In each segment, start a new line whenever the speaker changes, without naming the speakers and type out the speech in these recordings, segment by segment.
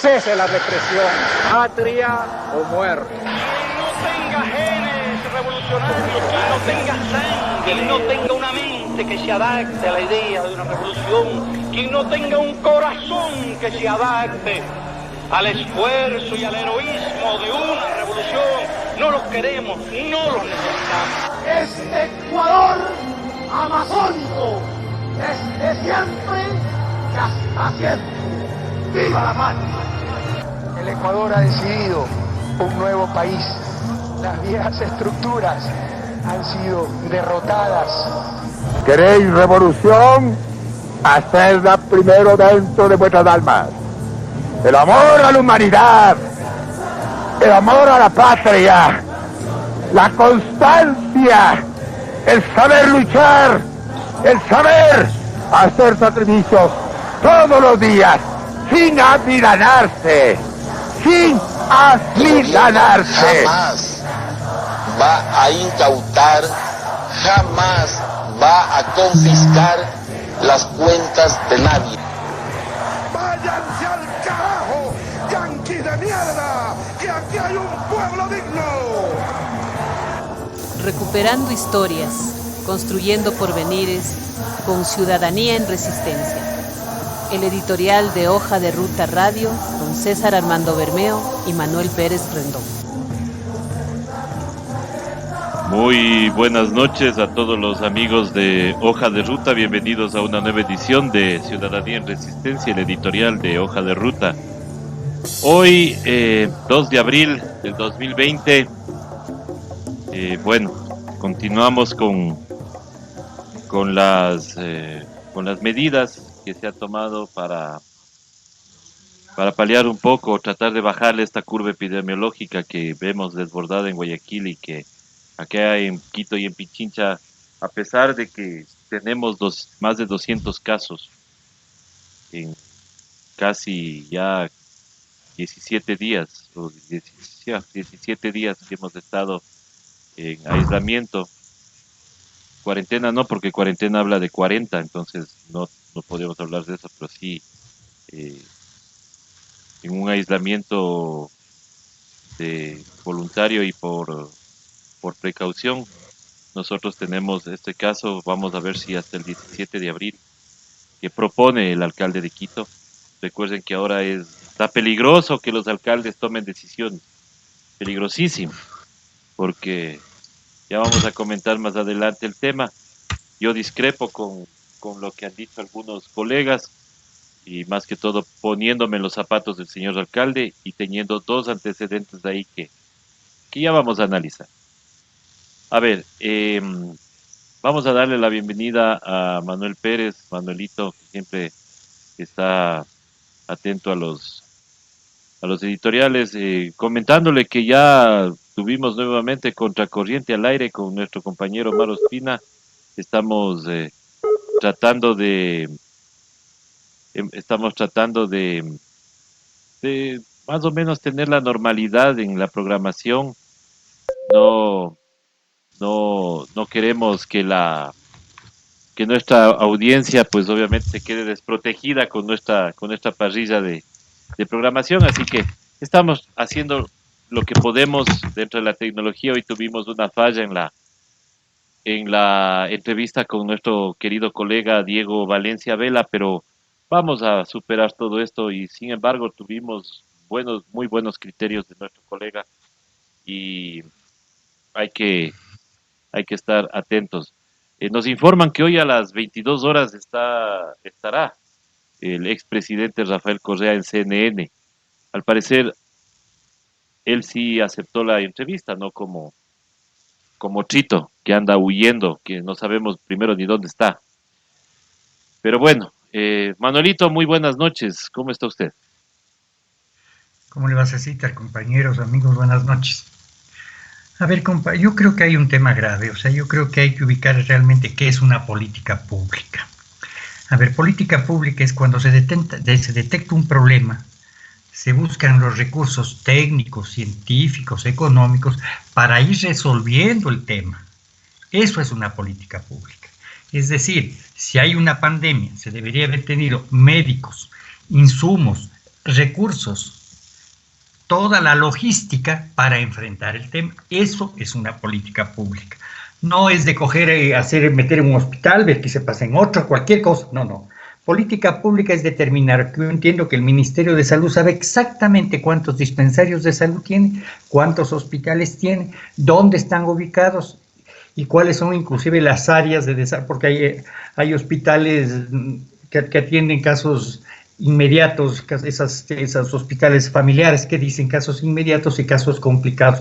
cese la represión, patria o muerte.
Quien no tenga genes revolucionarios, quien no tenga sangre, quien no tenga una mente que se adapte a la idea de una revolución, quien no tenga un corazón que se adapte al esfuerzo y al heroísmo de una revolución, no los queremos, no los necesitamos.
Este Ecuador amazónico, desde siempre y hasta siempre. ¡Viva la patria!
El Ecuador ha decidido un nuevo país. Las viejas estructuras han sido derrotadas.
¿Queréis revolución? Hacedla primero dentro de vuestras almas. El amor a la humanidad, el amor a la patria, la constancia, el saber luchar, el saber hacer sacrificios todos los días, sin amilanarse, sin amilanarse.
Jamás va a incautar, jamás va a confiscar las cuentas de nadie.
¡Váyanse al carajo, yanquis de mierda! ¡Que aquí hay un pueblo digno!
Recuperando historias, construyendo porvenires, con ciudadanía en resistencia. El editorial de Hoja de Ruta Radio, con César Armando Bermeo y Manuel Pérez Rendón.
Muy buenas noches a todos los amigos de Hoja de Ruta, bienvenidos a una nueva edición de Ciudadanía en Resistencia, el editorial de Hoja de Ruta. Hoy, 2 de abril del 2020, continuamos con las medidas que se ha tomado para paliar un poco, tratar de bajarle esta curva epidemiológica que vemos desbordada en Guayaquil y que acá en Quito y en Pichincha, a pesar de que tenemos más de 200 casos en casi ya 17 días, o 17 días que hemos estado en aislamiento. Cuarentena no, porque cuarentena habla de 40, entonces no podemos hablar de eso, pero sí en un aislamiento voluntario y por precaución. Nosotros tenemos este caso, vamos a ver si hasta el 17 de abril, que propone el alcalde de Quito. Recuerden que ahora está peligroso que los alcaldes tomen decisiones, peligrosísimo, porque ya vamos a comentar más adelante el tema. Yo discrepo con lo que han dicho algunos colegas, y más que todo poniéndome en los zapatos del señor alcalde y teniendo dos antecedentes de ahí que ya vamos a analizar. A ver, vamos a darle la bienvenida a Manuel Pérez, Manuelito, que siempre está atento a los editoriales, comentándole que ya tuvimos nuevamente Contracorriente al aire con nuestro compañero Omar Ospina. Estamos tratando de más o menos tener la normalidad en la programación. No queremos que nuestra audiencia pues obviamente se quede desprotegida con nuestra parrilla de programación, así que estamos haciendo lo que podemos dentro de la tecnología. Hoy tuvimos una falla en la entrevista con nuestro querido colega Diego Valencia Vela, pero vamos a superar todo esto y sin embargo tuvimos muy buenos criterios de nuestro colega y hay que estar atentos. Nos informan que hoy a las 22 horas estará el expresidente Rafael Correa en CNN. Al parecer, él sí aceptó la entrevista, no como Chito, que anda huyendo, que no sabemos primero ni dónde está. Pero bueno, Manuelito, muy buenas noches. ¿Cómo está usted?
¿Cómo le vas a citar, compañeros, amigos? Buenas noches. A ver, compa, yo creo que hay un tema grave, o sea, yo creo que hay que ubicar realmente qué es una política pública. A ver, política pública es cuando se detecta un problema, se buscan los recursos técnicos, científicos, económicos para ir resolviendo el tema. Eso es una política pública. Es decir, si hay una pandemia, se debería haber tenido médicos, insumos, recursos, toda la logística para enfrentar el tema. Eso es una política pública. No es de coger, meter en un hospital, ver que se pasa en otro, cualquier cosa. No. Política pública es determinar, yo entiendo que el Ministerio de Salud sabe exactamente cuántos dispensarios de salud tiene, cuántos hospitales tiene, dónde están ubicados y cuáles son inclusive las áreas de desarrollo, porque hay hospitales que atienden casos inmediatos, esos hospitales familiares que dicen casos inmediatos y casos complicados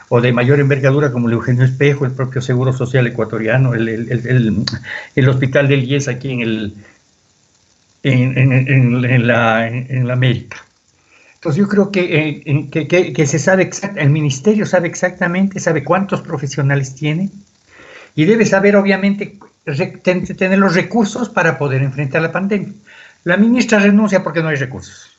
o de mayor envergadura como el Eugenio Espejo, el propio Seguro Social Ecuatoriano, el Hospital del IES aquí en la América. Entonces yo creo que se sabe el ministerio sabe exactamente, sabe cuántos profesionales tiene y debe saber obviamente tener los recursos para poder enfrentar la pandemia. La ministra renuncia porque no hay recursos.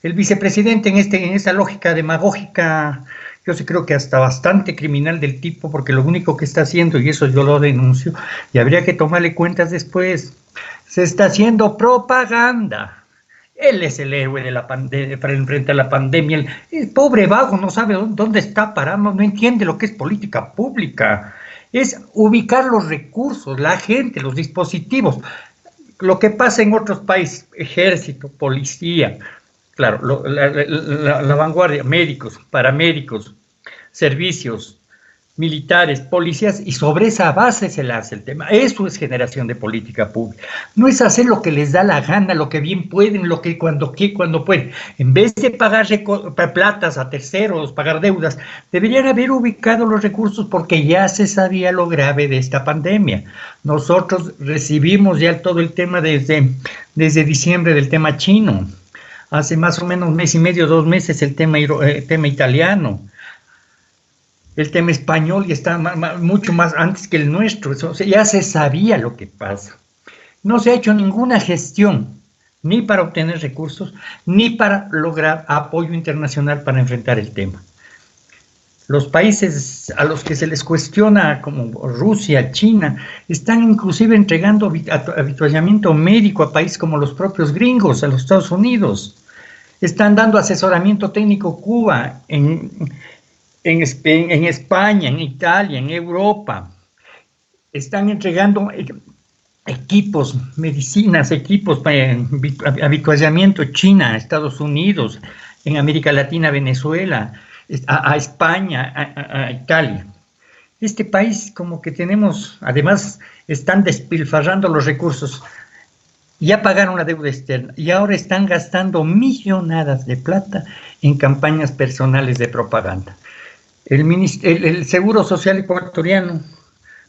El vicepresidente en esa lógica demagógica, yo sí creo que hasta bastante criminal del tipo, porque lo único que está haciendo, y eso yo lo denuncio, y habría que tomarle cuentas después, se está haciendo propaganda. Él es el héroe de la pandemia para enfrentar la pandemia. El pobre vago no sabe dónde está parado, no entiende lo que es política pública. Es ubicar los recursos, la gente, los dispositivos. Lo que pasa en otros países, ejército, policía, claro, la vanguardia, médicos, paramédicos, servicios, militares, policías, y sobre esa base se le hace el tema. Eso es generación de política pública. No es hacer lo que les da la gana, lo que bien pueden, cuando pueden. En vez de pagar platas a terceros, pagar deudas, deberían haber ubicado los recursos porque ya se sabía lo grave de esta pandemia. Nosotros recibimos ya todo el tema desde diciembre del tema chino. Hace más o menos 1 mes y medio, 2 meses el tema italiano. El tema español y está mucho más antes que el nuestro. Ya se sabía lo que pasa. No se ha hecho ninguna gestión, ni para obtener recursos, ni para lograr apoyo internacional para enfrentar el tema. Los países a los que se les cuestiona, como Rusia, China, están inclusive entregando avituallamiento médico a países como los propios gringos, a los Estados Unidos. Están dando asesoramiento técnico Cuba, en España, en Italia, en Europa. Están entregando equipos, medicinas, equipos para avituallamiento China, Estados Unidos, en América Latina, Venezuela, a España, a Italia. Este país como que tenemos, además están despilfarrando los recursos, ya pagaron la deuda externa y ahora están gastando millonadas de plata en campañas personales de propaganda. El Seguro Social Ecuatoriano,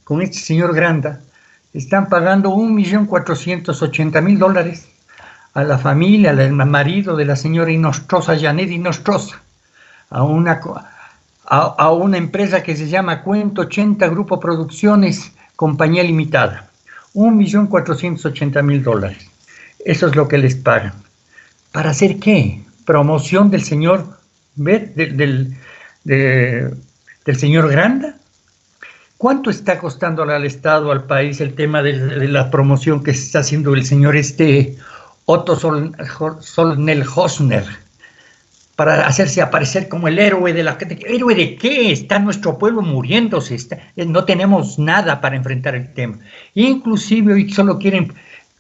con este señor Granda, están pagando $1.480.000 a la familia, al marido de la señora Inostroza, Janet Inostroza, a una empresa que se llama Cuento 80 Grupo Producciones, Compañía Limitada. $1.480.000. Eso es lo que les pagan. ¿Para hacer qué? Promoción del señor, del señor Granda. ¿Cuánto está costando al Estado, al país, el tema de la promoción que está haciendo el señor Otto Solnel Hosner para hacerse aparecer como el héroe de la gente? ¿Héroe de qué? Está nuestro pueblo muriéndose, no tenemos nada para enfrentar el tema. Inclusive hoy solo quieren,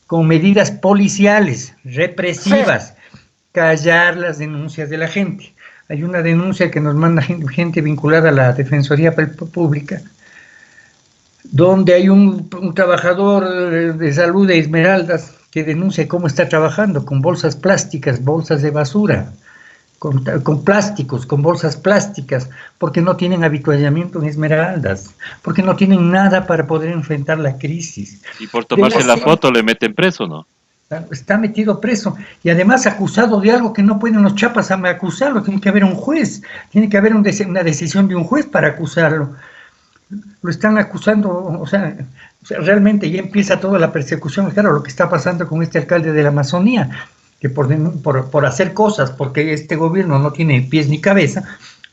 con medidas policiales, represivas, callar las denuncias de la gente. Hay una denuncia que nos manda gente vinculada a la Defensoría Pública, donde hay un trabajador de salud de Esmeraldas que denuncia cómo está trabajando con bolsas plásticas, bolsas de basura, con plásticos, con bolsas plásticas, porque no tienen avituallamiento en Esmeraldas, porque no tienen nada para poder enfrentar la crisis.
Y por tomarse la foto le meten preso, ¿no?
Está metido preso y además acusado de algo que no pueden los chapas acusarlo. Tiene que haber un juez, tiene que haber una decisión de un juez para acusarlo. Lo están acusando, o sea, realmente ya empieza toda la persecución. Claro, lo que está pasando con este alcalde de la Amazonía, que por hacer cosas, porque este gobierno no tiene pies ni cabeza,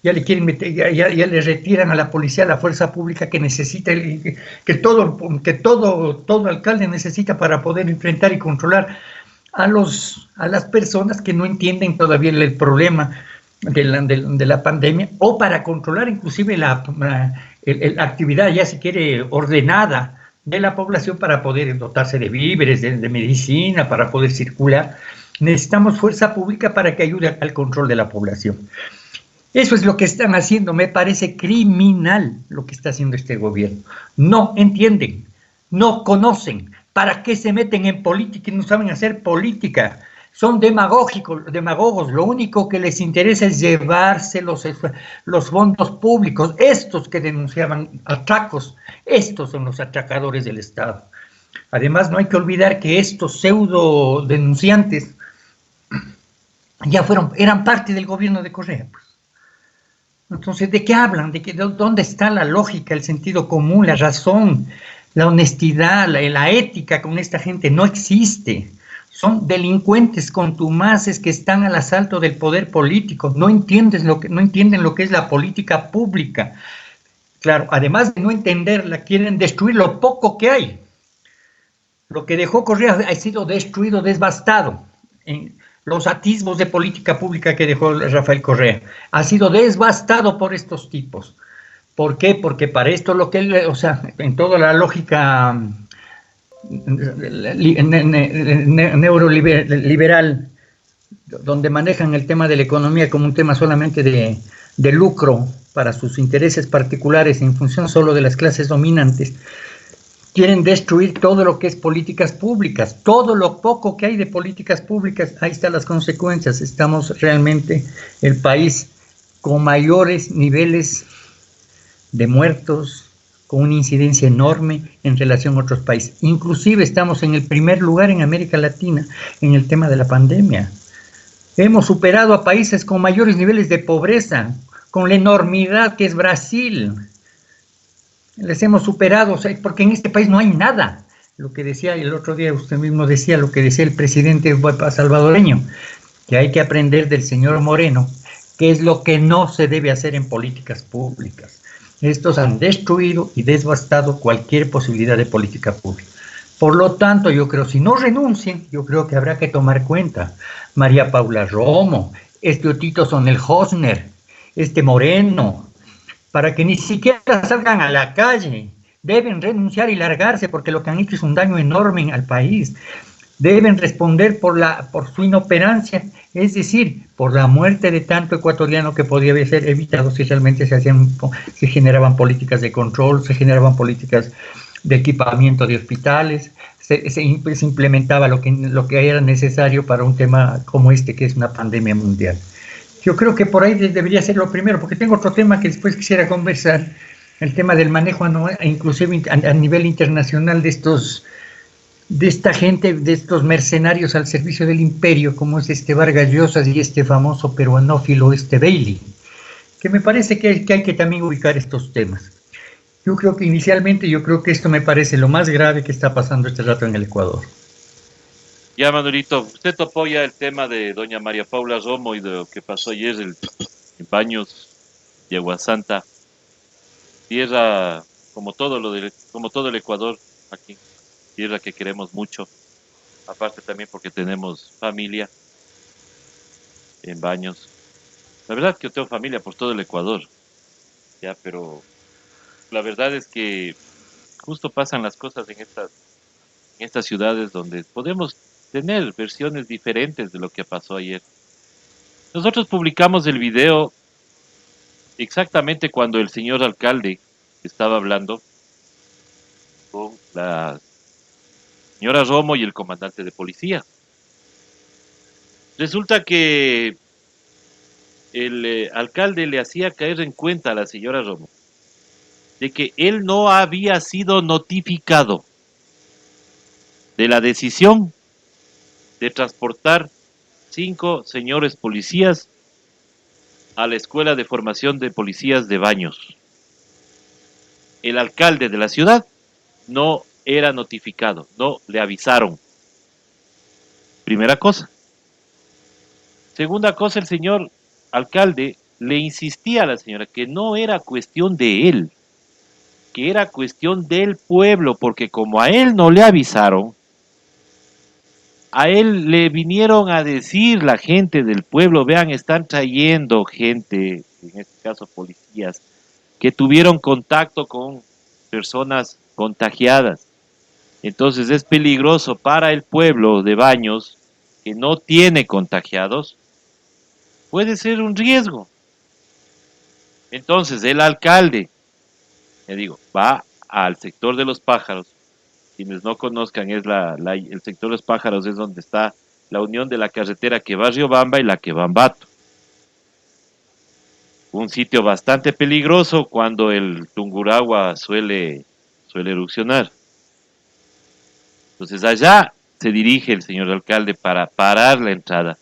ya le quieren meter, ya le retiran a la policía, a la fuerza pública que necesita, que todo alcalde necesita para poder enfrentar y controlar a las personas que no entienden todavía el problema de la pandemia, o para controlar inclusive la actividad, ya si quiere, ordenada de la población para poder dotarse de víveres, de medicina, para poder circular. Necesitamos fuerza pública para que ayude al control de la población. Eso es lo que están haciendo. Me parece criminal lo que está haciendo este gobierno. No entienden, no conocen. ¿Para qué se meten en política y no saben hacer política? Son demagogos. Lo único que les interesa es llevarse los fondos públicos. Estos que denunciaban atracos, estos son los atracadores del Estado. Además, no hay que olvidar que estos pseudo denunciantes eran parte del gobierno de Correa, pues. Entonces, ¿de qué hablan? ¿Dónde está la lógica, el sentido común, la razón, la honestidad, la ética con esta gente? No existe. Son delincuentes contumaces que están al asalto del poder político. No entienden lo que es la política pública. Claro, además de no entenderla, quieren destruir lo poco que hay. Lo que dejó Correa ha sido destruido, devastado. Los atisbos de política pública que dejó Rafael Correa ha sido devastado por estos tipos. ¿Por qué? Porque para esto lo que él, en toda la lógica neoliberal, donde manejan el tema de la economía como un tema solamente de lucro para sus intereses particulares en función solo de las clases dominantes, quieren destruir todo lo que es políticas públicas, todo lo poco que hay de políticas públicas. Ahí están las consecuencias. Estamos realmente el país con mayores niveles de muertos, con una incidencia enorme en relación a otros países. Inclusive estamos en el primer lugar en América Latina en el tema de la pandemia. Hemos superado a países con mayores niveles de pobreza, con la enormidad que es Brasil. Les hemos superado, porque en este país no hay nada. Lo que decía el otro día, usted mismo decía, lo que decía el presidente salvadoreño, que hay que aprender del señor Moreno, que es lo que no se debe hacer en políticas públicas. Estos han destruido y devastado cualquier posibilidad de política pública. Por lo tanto, yo creo, si no renuncien, yo creo que habrá que tomar cuenta. María Paula Romo, Otito Sonel-Hosner, Moreno, para que ni siquiera salgan a la calle. Deben renunciar y largarse, porque lo que han hecho es un daño enorme al país. Deben responder por su inoperancia, es decir, por la muerte de tanto ecuatoriano que podía ser evitado si realmente se generaban políticas de control, se generaban políticas de equipamiento de hospitales, se implementaba lo que era necesario para un tema como este, que es una pandemia mundial. Yo creo que por ahí debería ser lo primero, porque tengo otro tema que después quisiera conversar, el tema del manejo inclusive a nivel internacional de esta gente, de estos mercenarios al servicio del imperio, como es Vargas Llosa y famoso peruanófilo Bailey, que me parece que hay que también ubicar estos temas. Yo creo que esto me parece lo más grave que está pasando este rato en el Ecuador.
Ya, Manuelito, usted apoya el tema de doña María Paula Romo y de lo que pasó ayer en Baños y Aguasanta. Tierra, como todo el Ecuador, aquí, tierra que queremos mucho. Aparte también porque tenemos familia en Baños. La verdad que yo tengo familia por todo el Ecuador. Ya, pero la verdad es que justo pasan las cosas en estas ciudades donde podemos tener versiones diferentes de lo que pasó ayer. Nosotros publicamos el video exactamente cuando el señor alcalde estaba hablando con la señora Romo y el comandante de policía. Resulta que el alcalde le hacía caer en cuenta a la señora Romo de que él no había sido notificado de la decisión de transportar 5 señores policías a la Escuela de Formación de Policías de Baños. El alcalde de la ciudad no era notificado, no le avisaron. Primera cosa. Segunda cosa, el señor alcalde le insistía a la señora que no era cuestión de él, que era cuestión del pueblo, porque como a él no le avisaron, A él le vinieron a decir la gente del pueblo, vean, están trayendo gente, en este caso policías, que tuvieron contacto con personas contagiadas. Entonces es peligroso para el pueblo de Baños, que no tiene contagiados, puede ser un riesgo. Entonces el alcalde, le digo, va al sector de los pájaros. Quienes no conozcan, es el sector de los pájaros es donde está la unión de la carretera que va a Riobamba y la que va a Ambato. Un sitio bastante peligroso cuando el Tungurahua suele erupcionar. Entonces allá se dirige el señor alcalde para parar la entrada.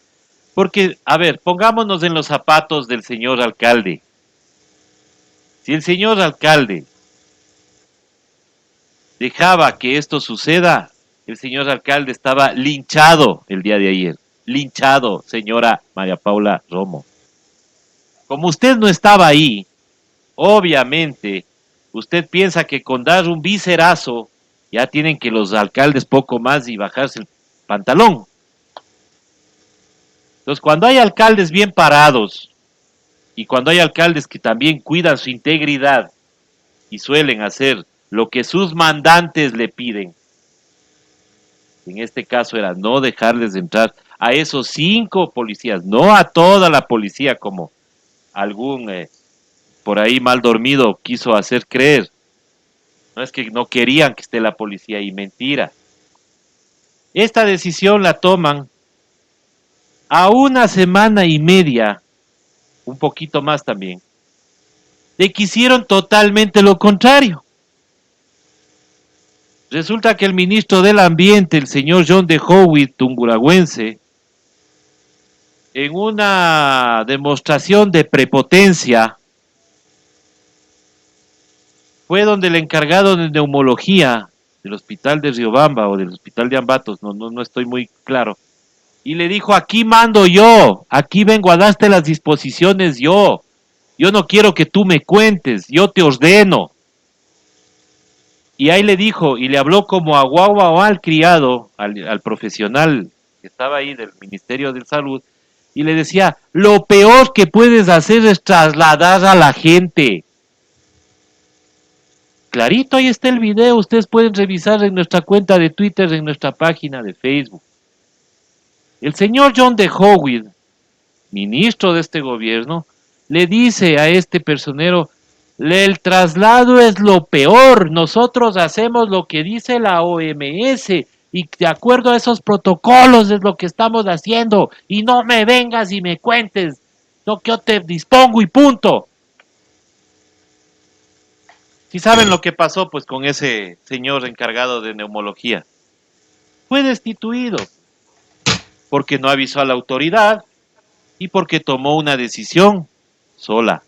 Porque, a ver, pongámonos en los zapatos del señor alcalde. Si el señor alcalde dejaba que esto suceda, el señor alcalde estaba linchado el día de ayer. Linchado, señora María Paula Romo. Como usted no estaba ahí, obviamente, usted piensa que con dar un viserazo ya tienen que los alcaldes poco más y bajarse el pantalón. Entonces, cuando hay alcaldes bien parados y cuando hay alcaldes que también cuidan su integridad y suelen hacer lo que sus mandantes le piden, en este caso era no dejarles entrar a esos 5 policías, no a toda la policía como algún por ahí mal dormido quiso hacer creer. No es que no querían que esté la policía ahí, mentira. Esta decisión la toman a 1 semana y media, un poquito más también, de que hicieron totalmente lo contrario. Resulta que el ministro del Ambiente, el señor John de Howitt, tunguragüense, en una demostración de prepotencia, fue donde el encargado de neumología del hospital de Riobamba o del hospital de Ambatos, no estoy muy claro, y le dijo, aquí mando yo, aquí vengo a darte las disposiciones yo no quiero que tú me cuentes, yo te ordeno. Y ahí le dijo, y le habló como a guagua o al criado, al profesional que estaba ahí del Ministerio de Salud, y le decía, lo peor que puedes hacer es trasladar a la gente. Clarito, ahí está el video, ustedes pueden revisar en nuestra cuenta de Twitter, en nuestra página de Facebook. El señor John de Howitt, ministro de este gobierno, le dice a este personero, el traslado es lo peor, nosotros hacemos lo que dice la OMS y de acuerdo a esos protocolos es lo que estamos haciendo y no me vengas y me cuentes lo que yo te dispongo y punto. Si saben lo que pasó pues con ese señor encargado de neumología, fue destituido porque no avisó a la autoridad y porque tomó una decisión sola.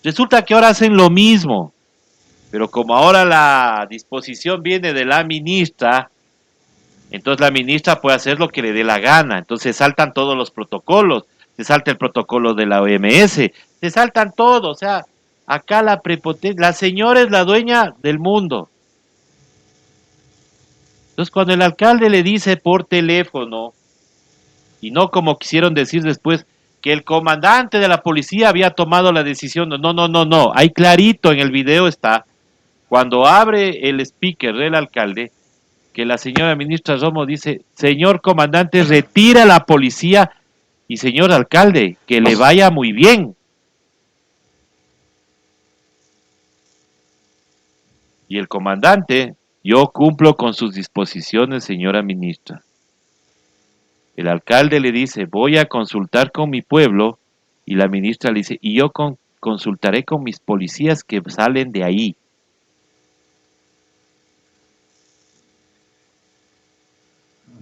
Resulta que ahora hacen lo mismo, pero como ahora la disposición viene de la ministra, entonces la ministra puede hacer lo que le dé la gana, entonces saltan todos los protocolos, se salta el protocolo de la OMS, se saltan todo, o sea, acá la prepotencia, la señora es la dueña del mundo. Entonces cuando el alcalde le dice por teléfono, y no como quisieron decir después, que el comandante de la policía había tomado la decisión, no, ahí clarito en el video está, cuando abre el speaker del alcalde, que la señora ministra Romo dice, señor comandante, retira la policía, y señor alcalde, que le vaya muy bien. Y el comandante, yo cumplo con sus disposiciones, señora ministra. El alcalde le dice, voy a consultar con mi pueblo, y la ministra le dice, y yo consultaré con mis policías que salen de ahí.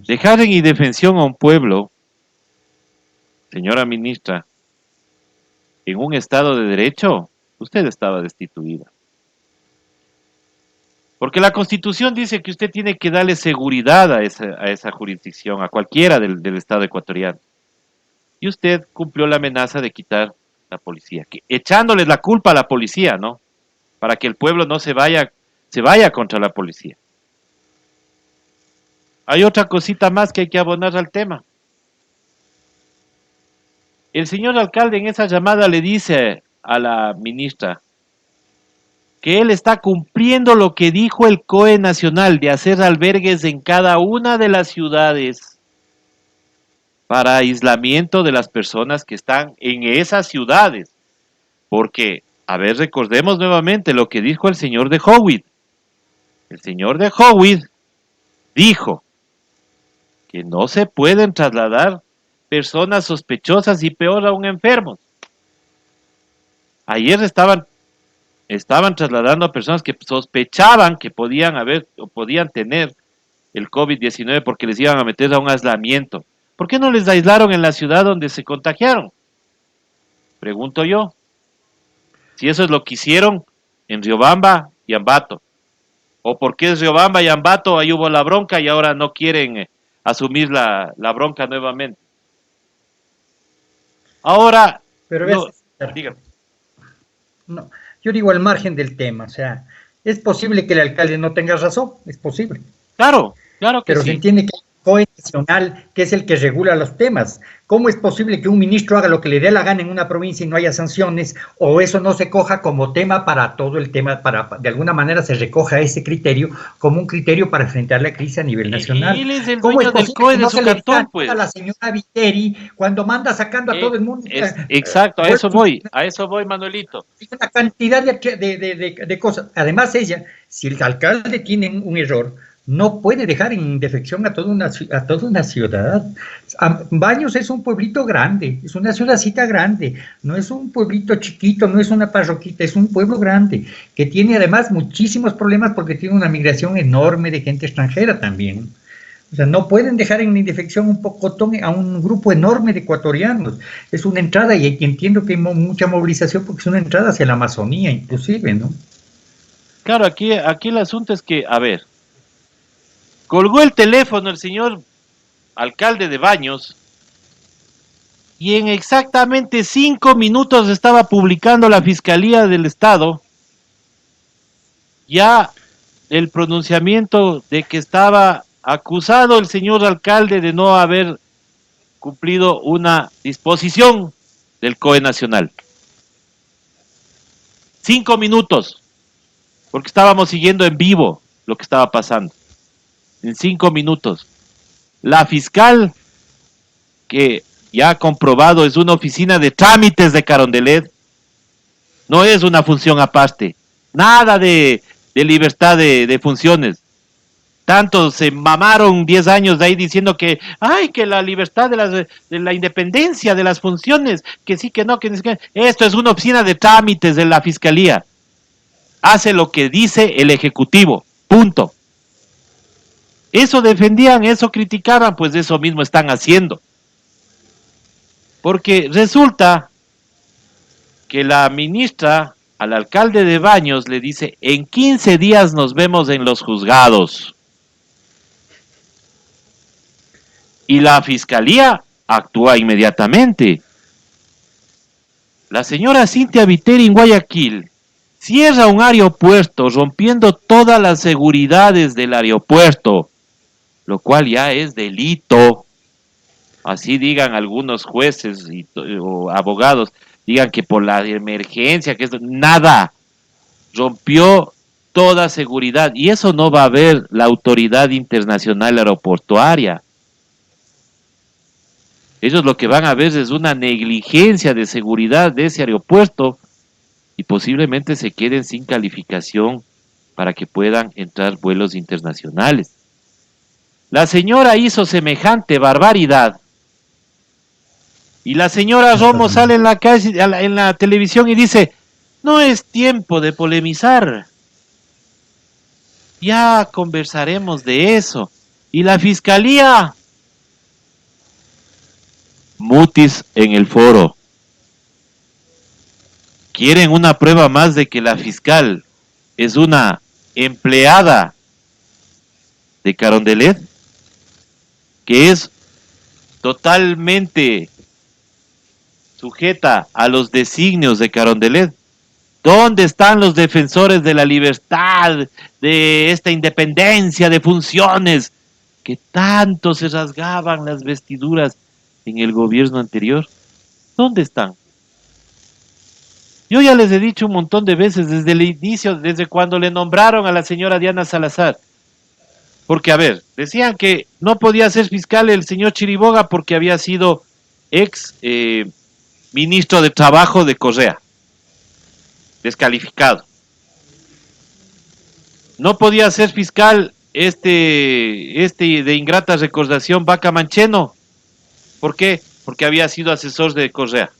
Dejar en indefensión a un pueblo, señora ministra, en un estado de derecho, usted estaba destituida. Porque la Constitución dice que usted tiene que darle seguridad a esa jurisdicción, a cualquiera del Estado ecuatoriano. Y usted cumplió la amenaza de quitar la policía, echándoles la culpa a la policía, ¿no? Para que el pueblo no se vaya contra la policía. hay otra cosita más que hay que abonar al tema. El señor alcalde en esa llamada le dice a la ministra que él está cumpliendo lo que dijo el COE nacional de hacer albergues en cada una de las ciudades para aislamiento de las personas que están en esas ciudades. Porque, a ver, recordemos nuevamente lo que dijo el señor de Howitt. El señor de Howitt dijo que no se pueden trasladar personas sospechosas y peor aún enfermos. Ayer estaban trasladando a personas que sospechaban que podían haber o podían tener el COVID-19 porque les iban a meter a un aislamiento. ¿Por qué no les aislaron en la ciudad donde se contagiaron? Pregunto yo. Si eso es lo que hicieron en Riobamba y Ambato. ¿O por qué en Riobamba y Ambato ahí hubo la bronca y ahora no quieren asumir la bronca nuevamente? Ahora,
pero
dígame.
No, yo digo al margen del tema, o sea, es posible que el alcalde no tenga razón, es posible.
Claro que
pero
sí.
Se entiende que el COE nacional, que es el que regula los temas. ¿Cómo es posible que un ministro haga lo que le dé la gana en una provincia y no haya sanciones, o eso no se coja como tema para todo el tema, para de alguna manera se recoja ese criterio como un criterio para enfrentar la crisis a nivel nacional?
Él es el
¿Cómo
dueño del COE de su cantón, pues?
A la señora Viteri cuando manda sacando a todo el mundo.
Exacto, a eso voy, Manuelito.
Una cantidad de cosas. Además ella, si el alcalde tiene un error, no puede dejar en indefección a toda una ciudad. Baños es un pueblito grande, es una ciudadcita grande, no es un pueblito chiquito, no es una parroquita, es un pueblo grande, que tiene además muchísimos problemas porque tiene una migración enorme de gente extranjera también. O sea, no pueden dejar en indefección un pocotón a un grupo enorme de ecuatorianos. Es una entrada, y entiendo que hay mucha movilización porque es una entrada hacia la Amazonía inclusive, ¿no?
Claro, aquí el asunto es que, a ver, colgó el teléfono el señor alcalde de Baños y en exactamente 5 minutos estaba publicando la Fiscalía del Estado ya el pronunciamiento de que estaba acusado el señor alcalde de no haber cumplido una disposición del COE nacional. 5 minutos, porque estábamos siguiendo en vivo lo que estaba pasando. En 5 minutos. La fiscal, que ya ha comprobado es una oficina de trámites de Carondelet, no es una función aparte, nada de libertad de funciones. Tanto se mamaron 10 años de ahí diciendo que la libertad de la independencia de las funciones, que sí, que no, que ni que. Esto es una oficina de trámites de la fiscalía. Hace lo que dice el ejecutivo, punto. Eso defendían, eso criticaban, pues eso mismo están haciendo. Porque resulta que la ministra al alcalde de Baños le dice, en 15 días nos vemos en los juzgados. Y la fiscalía actúa inmediatamente. La señora Cintia Viteri en Guayaquil cierra un aeropuerto rompiendo todas las seguridades del aeropuerto, lo cual ya es delito. Así digan algunos jueces o abogados, digan que por la emergencia, que esto, nada, rompió toda seguridad, y eso no va a ver la Autoridad Internacional Aeroportuaria. Ellos lo que van a ver es una negligencia de seguridad de ese aeropuerto, y posiblemente se queden sin calificación para que puedan entrar vuelos internacionales. La señora hizo semejante barbaridad, y la señora Romo sale en la calle, en la televisión, y dice, no es tiempo de polemizar, ya conversaremos de eso. Y la fiscalía, mutis en el foro. ¿Quieren una prueba más de que la fiscal es una empleada de Carondelet? Que es totalmente sujeta a los designios de Carondelet. ¿Dónde están los defensores de la libertad, de esta independencia de funciones que tanto se rasgaban las vestiduras en el gobierno anterior, ¿dónde están? Yo ya les he dicho un montón de veces desde el inicio, desde cuando le nombraron a la señora Diana Salazar, porque a ver, decían que no podía ser fiscal el señor Chiriboga porque había sido ex ministro de Trabajo de Correa, descalificado. No podía ser fiscal este de ingrata recordación Vaca Mancheno. ¿Por qué? Porque había sido asesor de Correa.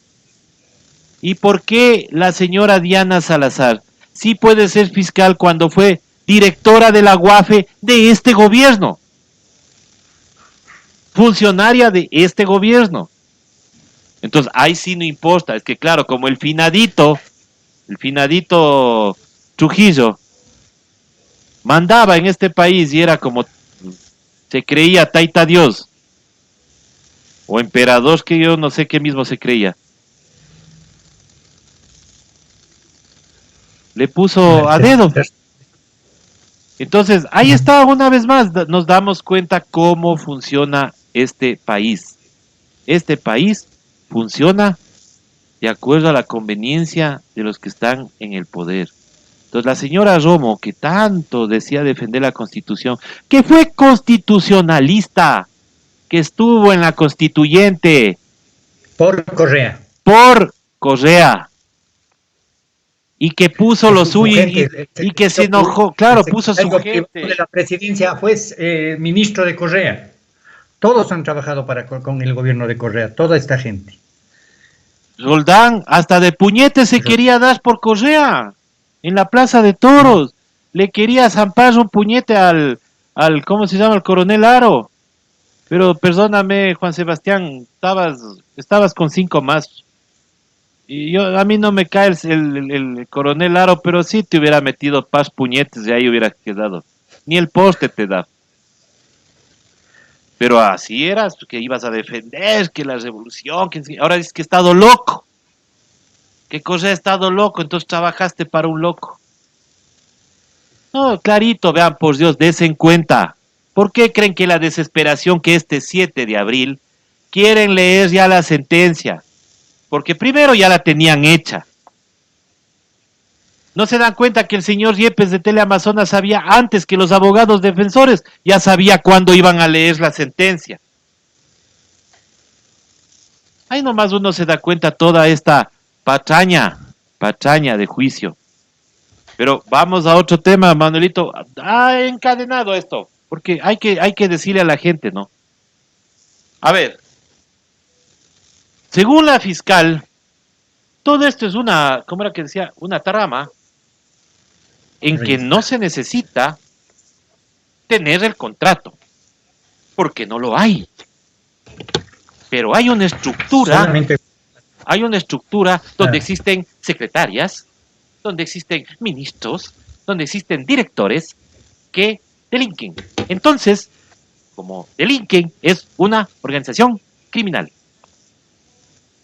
¿Y por qué la señora Diana Salazar sí puede ser fiscal cuando fue directora de la UAFE de este gobierno? Funcionaria de este gobierno. Entonces, ahí sí no importa. Es que claro, como el finadito Trujillo, mandaba en este país y era como se creía Taita Dios o emperador, que yo no sé qué mismo se creía. Le puso a dedo. Entonces, ahí está, una vez más, nos damos cuenta cómo funciona este país. Este país funciona de acuerdo a la conveniencia de los que están en el poder. Entonces, la señora Romo, que tanto decía defender la Constitución, que fue constitucionalista, que estuvo en la Constituyente.
Por Correa.
Por Correa. Y que puso lo suyo y que se enojó, claro, puso su gente.
De la presidencia fue ministro de Correa. Todos han trabajado con el gobierno de Correa, toda esta gente.
Roldán hasta de puñete se quería dar por Correa, en la Plaza de Toros. Le quería zampar un puñete al ¿cómo se llama? Al coronel Aro. Pero perdóname, Juan Sebastián, estabas con 5 más. Y a mí no me cae el coronel Aro, pero sí te hubiera metido paz puñetes y ahí hubiera quedado. Ni el poste te da. Pero así eras, que ibas a defender, que la revolución, que ahora dices que he estado loco. ¿Qué cosa he estado loco? Entonces trabajaste para un loco. No, clarito, vean, por Dios, desen cuenta. ¿Por qué creen que la desesperación que este 7 de abril quieren leer ya la sentencia? Porque primero ya la tenían hecha. ¿No se dan cuenta que el señor Yepes de Teleamazonas sabía antes que los abogados defensores? Ya sabía cuándo iban a leer la sentencia. Ahí nomás uno se da cuenta toda esta patraña de juicio. Pero vamos a otro tema, Manuelito. Encadenado esto, porque hay que decirle a la gente, ¿no? A ver, según la fiscal, todo esto es una, ¿cómo era que decía? Una trama en que no se necesita tener el contrato, porque no lo hay. Pero hay una estructura, donde existen secretarias, donde existen ministros, donde existen directores que delinquen. Entonces, como delinquen, es una organización criminal.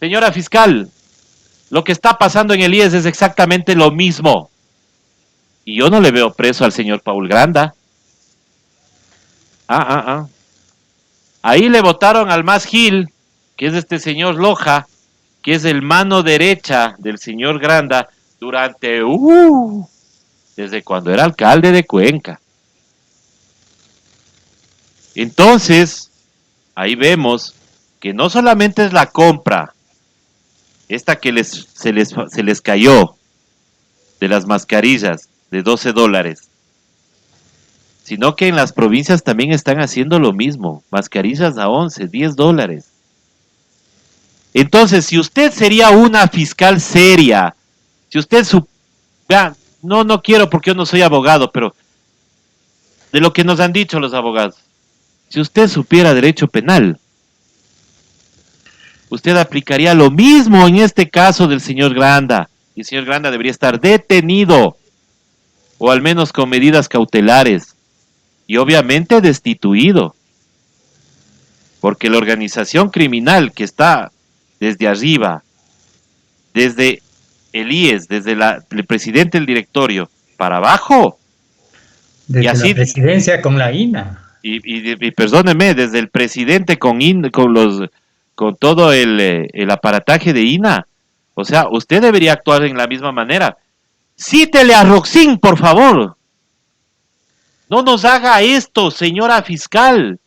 Señora fiscal, lo que está pasando en el IES es exactamente lo mismo. Y yo no le veo preso al señor Paul Granda. Ahí le votaron al más Gil, que es este señor Loja, que es el mano derecha del señor Granda durante, desde cuando era alcalde de Cuenca. Entonces, ahí vemos que no solamente es la compra, esta que se les cayó de las mascarillas de $12, sino que en las provincias también están haciendo lo mismo, mascarillas a 11, $10. Entonces, si usted sería una fiscal seria, si usted no quiero porque yo no soy abogado, pero de lo que nos han dicho los abogados, si usted supiera derecho penal, usted aplicaría lo mismo en este caso del señor Granda. Y el señor Granda debería estar detenido, o al menos con medidas cautelares, y obviamente destituido. Porque la organización criminal que está desde arriba, desde el IES, desde el presidente del directorio, para abajo.
Desde y así, la presidencia con la INA.
Y perdóneme, desde el presidente con todo el aparataje de INA, o sea, usted debería actuar en la misma manera. Cítele a Roxin, por favor. No nos haga esto, señora fiscal.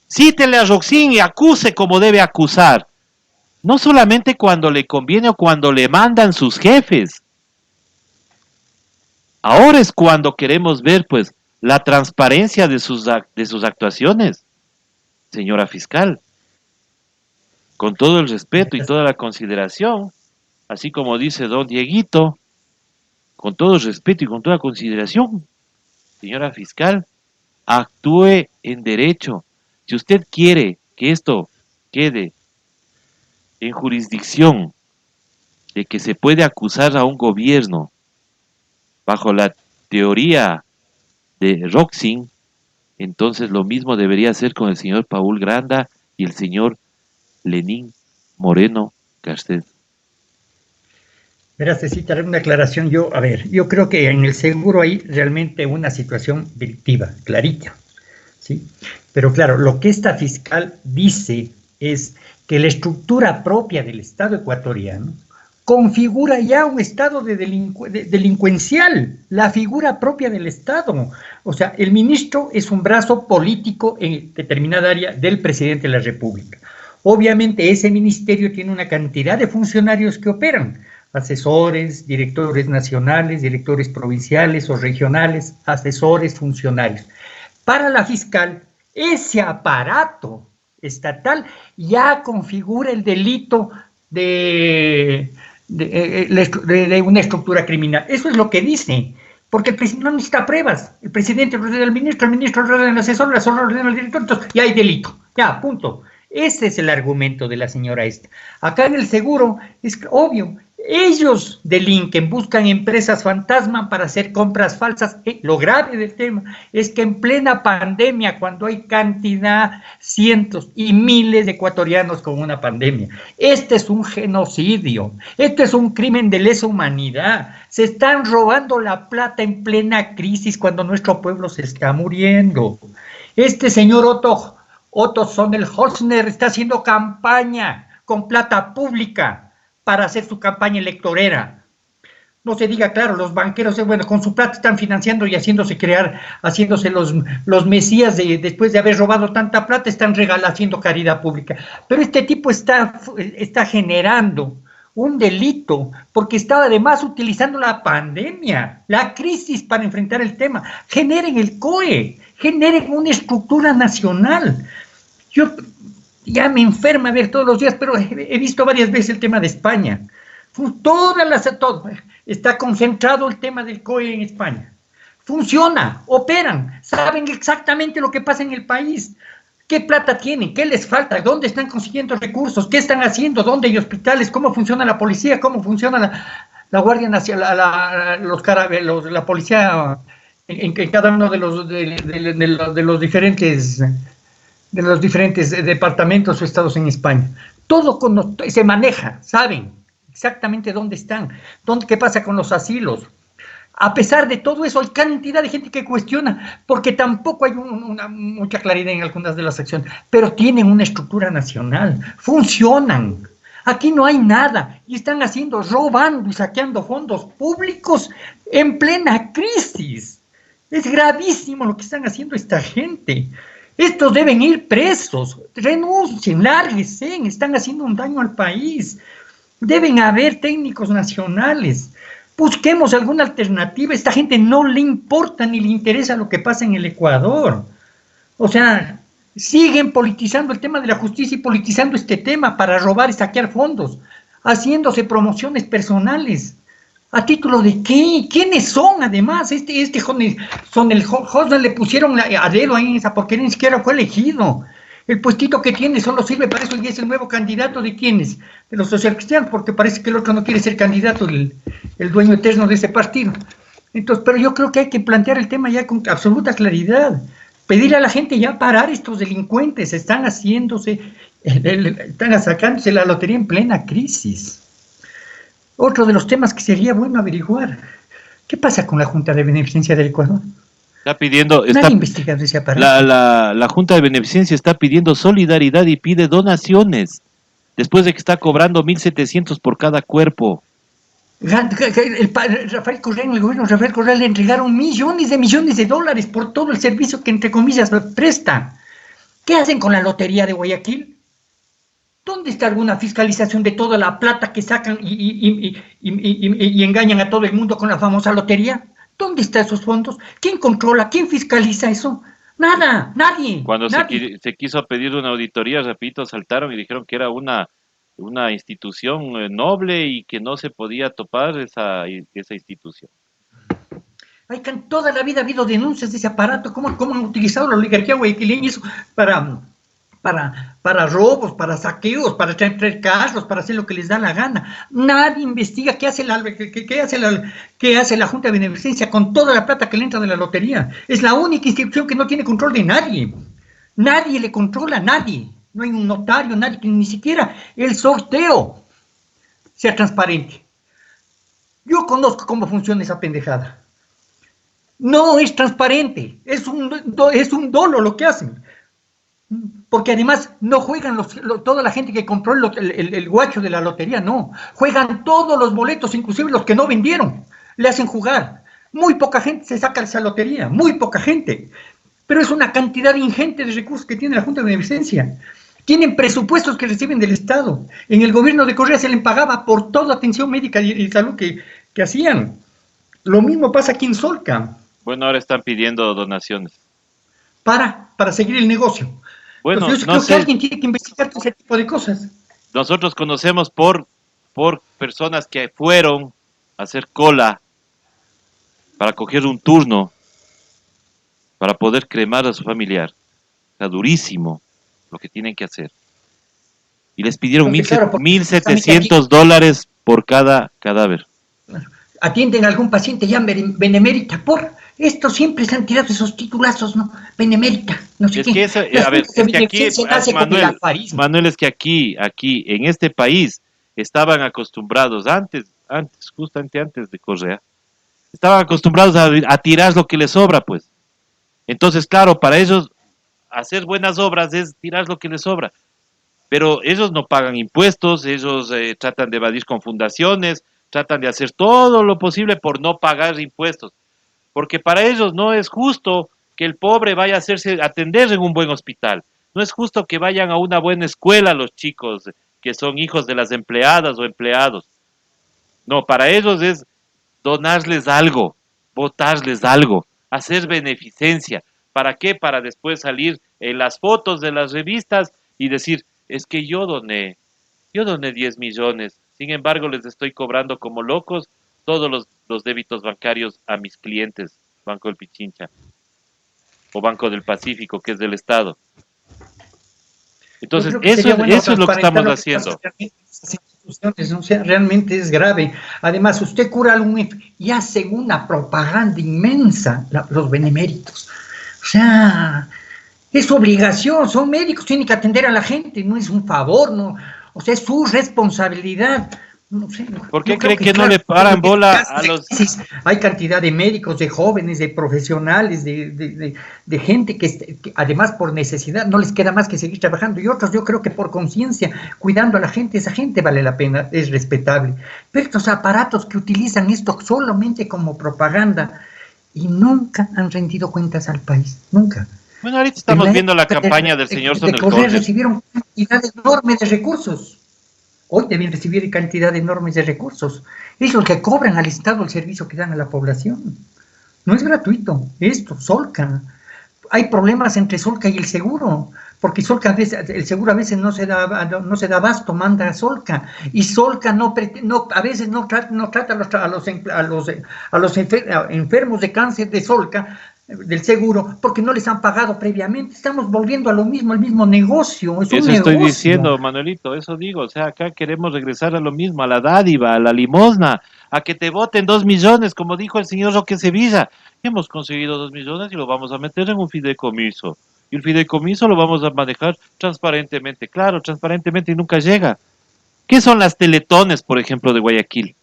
Cítele a Roxin y acuse como debe acusar. No solamente cuando le conviene o cuando le mandan sus jefes. Ahora es cuando queremos ver, pues, la transparencia de sus actuaciones, señora fiscal. Con todo el respeto y toda la consideración, así como dice don Dieguito, con todo el respeto y con toda consideración, señora fiscal, actúe en derecho. Si usted quiere que esto quede en jurisdicción de que se puede acusar a un gobierno bajo la teoría de Roxin, entonces lo mismo debería hacer con el señor Paul Granda y el señor Lenín Moreno Garcés.
Verás, Cecita, una aclaración. Yo creo que en el seguro hay realmente una situación delictiva, clarita, ¿sí? Pero claro, lo que esta fiscal dice es que la estructura propia del Estado ecuatoriano configura ya un estado delincuencial, la figura propia del Estado. O sea, el ministro es un brazo político en determinada área del presidente de la República. Obviamente ese ministerio tiene una cantidad de funcionarios que operan, asesores, directores nacionales, directores provinciales o regionales, asesores, funcionarios. Para la fiscal, ese aparato estatal ya configura el delito de una estructura criminal. Eso es lo que dice, porque el presidente no necesita pruebas. El presidente ordena al ministro, el ministro ordena al asesor, el asesor ordena al director, entonces ya hay delito. Ya, punto. Ese es el argumento de la señora esta. Acá en el seguro es obvio. Ellos delinquen, buscan empresas fantasma para hacer compras falsas. Lo grave del tema es que en plena pandemia, cuando hay cantidad, cientos y miles de ecuatorianos con una pandemia, este es un genocidio, este es un crimen de lesa humanidad. Se están robando la plata en plena crisis cuando nuestro pueblo se está muriendo. Este señor Otto Sonnenholzner está haciendo campaña con plata pública para hacer su campaña electorera. No se diga, claro, los banqueros, bueno, con su plata están financiando y haciéndose los mesías después de haber robado tanta plata, están haciendo caridad pública. Pero este tipo está generando un delito, porque estaba además utilizando la pandemia, la crisis para enfrentar el tema. Generen el COE, generen una estructura nacional. Yo ya me enferma ver todos los días, pero he visto varias veces el tema de España. Está concentrado el tema del COE en España. Funciona, operan, saben exactamente lo que pasa en el país. ¿Qué plata tienen? ¿Qué les falta? ¿Dónde están consiguiendo recursos? ¿Qué están haciendo? ¿Dónde hay hospitales? ¿Cómo funciona la policía? ¿Cómo funciona la Guardia Nacional, la policía en cada uno de los diferentes departamentos o estados en España? Todo se maneja, saben exactamente dónde están, qué pasa con los asilos. A pesar de todo eso, hay cantidad de gente que cuestiona, porque tampoco hay mucha claridad en algunas de las acciones, pero tienen una estructura nacional, funcionan. Aquí no hay nada, y están robando y saqueando fondos públicos en plena crisis. Es gravísimo lo que están haciendo esta gente. Estos deben ir presos, renuncien, lárguense, están haciendo un daño al país. Deben haber técnicos nacionales. Busquemos alguna alternativa. A esta gente no le importa ni le interesa lo que pasa en el Ecuador. O sea, siguen politizando el tema de la justicia y politizando este tema para robar y saquear fondos, haciéndose promociones personales. ¿A título de qué? ¿Quiénes son, además? Hosner le pusieron a dedo ahí en esa porquería, ni siquiera fue elegido. El puestito que tiene solo sirve para eso y es el nuevo candidato de ¿quiénes? De los socialcristianos, porque parece que el otro no quiere ser candidato, el dueño eterno de ese partido. Entonces, pero yo creo que hay que plantear el tema ya con absoluta claridad. Pedirle a la gente ya parar estos delincuentes, están sacándose la lotería en plena crisis. Otro de los temas que sería bueno averiguar, ¿qué pasa con la Junta de Beneficencia del Ecuador?
Está pidiendo,
Nadie investiga ese aparato.
la Junta de Beneficencia está pidiendo solidaridad y pide donaciones, después de que está cobrando 1.700 por cada cuerpo.
Rafael Correa, en el gobierno de Rafael Correa le entregaron millones de dólares por todo el servicio que, entre comillas, presta. ¿Qué hacen con la lotería de Guayaquil? ¿Dónde está alguna fiscalización de toda la plata que sacan y engañan a todo el mundo con la famosa lotería? ¿Dónde están esos fondos? ¿Quién controla? ¿Quién fiscaliza eso? Nada, nadie.
Cuando
nadie.
se quiso pedir una auditoría, repito, saltaron y dijeron que era una institución noble y que no se podía topar esa institución.
Toda la vida ha habido denuncias de ese aparato, cómo han utilizado la oligarquía guayaquileña eso para robos, para saqueos, para traer carros, para hacer lo que les da la gana. Nadie investiga qué hace la Junta de Beneficencia con toda la plata que le entra de la lotería. Es la única institución que no tiene control de nadie. Nadie le controla, nadie. No hay un notario, nadie, ni siquiera el sorteo sea transparente. Yo conozco cómo funciona esa pendejada. No es transparente, es un dolo lo que hacen. Porque además no juegan toda la gente que compró el guacho de la lotería, no. Juegan todos los boletos, inclusive los que no vendieron. Le hacen jugar. Muy poca gente se saca esa lotería, muy poca gente. Pero es una cantidad ingente de recursos que tiene la Junta de Beneficencia. Tienen presupuestos que reciben del Estado. En el gobierno de Correa se les pagaba por toda atención médica y salud que hacían. Lo mismo pasa aquí en Solca.
Bueno, ahora están pidiendo donaciones.
Para seguir el negocio.
Bueno,
entonces, yo creo que alguien tiene que investigar todo ese tipo de cosas.
Nosotros conocemos por personas que fueron a hacer cola para coger un turno para poder cremar a su familiar. Está durísimo lo que tienen que hacer. Y les pidieron $1.700 por cada cadáver.
Atienden a algún paciente ya benemérita esto siempre se han tirado esos titulazos, ¿no? Benemérita, no sé qué.
Es que aquí, Manuel, es que aquí, en este país, estaban acostumbrados, justamente antes de Correa, estaban acostumbrados a tirar lo que les sobra, pues. Entonces, claro, para ellos, hacer buenas obras es tirar lo que les sobra. Pero ellos no pagan impuestos, ellos tratan de evadir con fundaciones, tratan de hacer todo lo posible por no pagar impuestos. Porque para ellos no es justo que el pobre vaya a atender en un buen hospital. No es justo que vayan a una buena escuela los chicos que son hijos de las empleadas o empleados. No, para ellos es donarles algo, botarles algo, hacer beneficencia. ¿Para qué? Para después salir en las fotos de las revistas y decir, es que yo doné 10 millones. Sin embargo, les estoy cobrando como locos todos los débitos bancarios a mis clientes, Banco del Pichincha o Banco del Pacífico, que es del Estado. Entonces, eso es lo que estamos haciendo.
O sea, realmente es grave. Además, usted cura algún y hace una propaganda inmensa los beneméritos. O sea, es su obligación, son médicos, tienen que atender a la gente, no es un favor, no. O sea, es su responsabilidad. No sé,
¿por qué cree que no le paran bola a los...?
Hay cantidad de médicos, de jóvenes, de profesionales, de gente que además por necesidad no les queda más que seguir trabajando, y otros yo creo que por conciencia, cuidando a la gente, esa gente vale la pena, es respetable. Pero estos aparatos que utilizan esto solamente como propaganda y nunca han rendido cuentas al país, nunca.
Bueno, ahorita estamos viendo la campaña del señor Sonel Correa.
Recibieron cantidad enorme de recursos. Hoy deben recibir cantidad enormes de recursos. Es lo que cobran al Estado el servicio que dan a la población. No es gratuito. Esto, Solca. Hay problemas entre Solca y el seguro, porque Solca el seguro a veces no se da abasto, manda a Solca, y Solca a veces no trata a los enfermos de cáncer de Solca, del seguro, porque no les han pagado previamente. Estamos volviendo a lo mismo, al mismo negocio. Eso
estoy diciendo, Manuelito, eso digo. O sea, acá queremos regresar a lo mismo, a la dádiva, a la limosna, a que te voten 2 millones, como dijo el señor Roque Sevilla. Hemos conseguido 2 millones y lo vamos a meter en un fideicomiso. Y el fideicomiso lo vamos a manejar transparentemente, claro, transparentemente, y nunca llega. ¿Qué son las teletones, por ejemplo, de Guayaquil?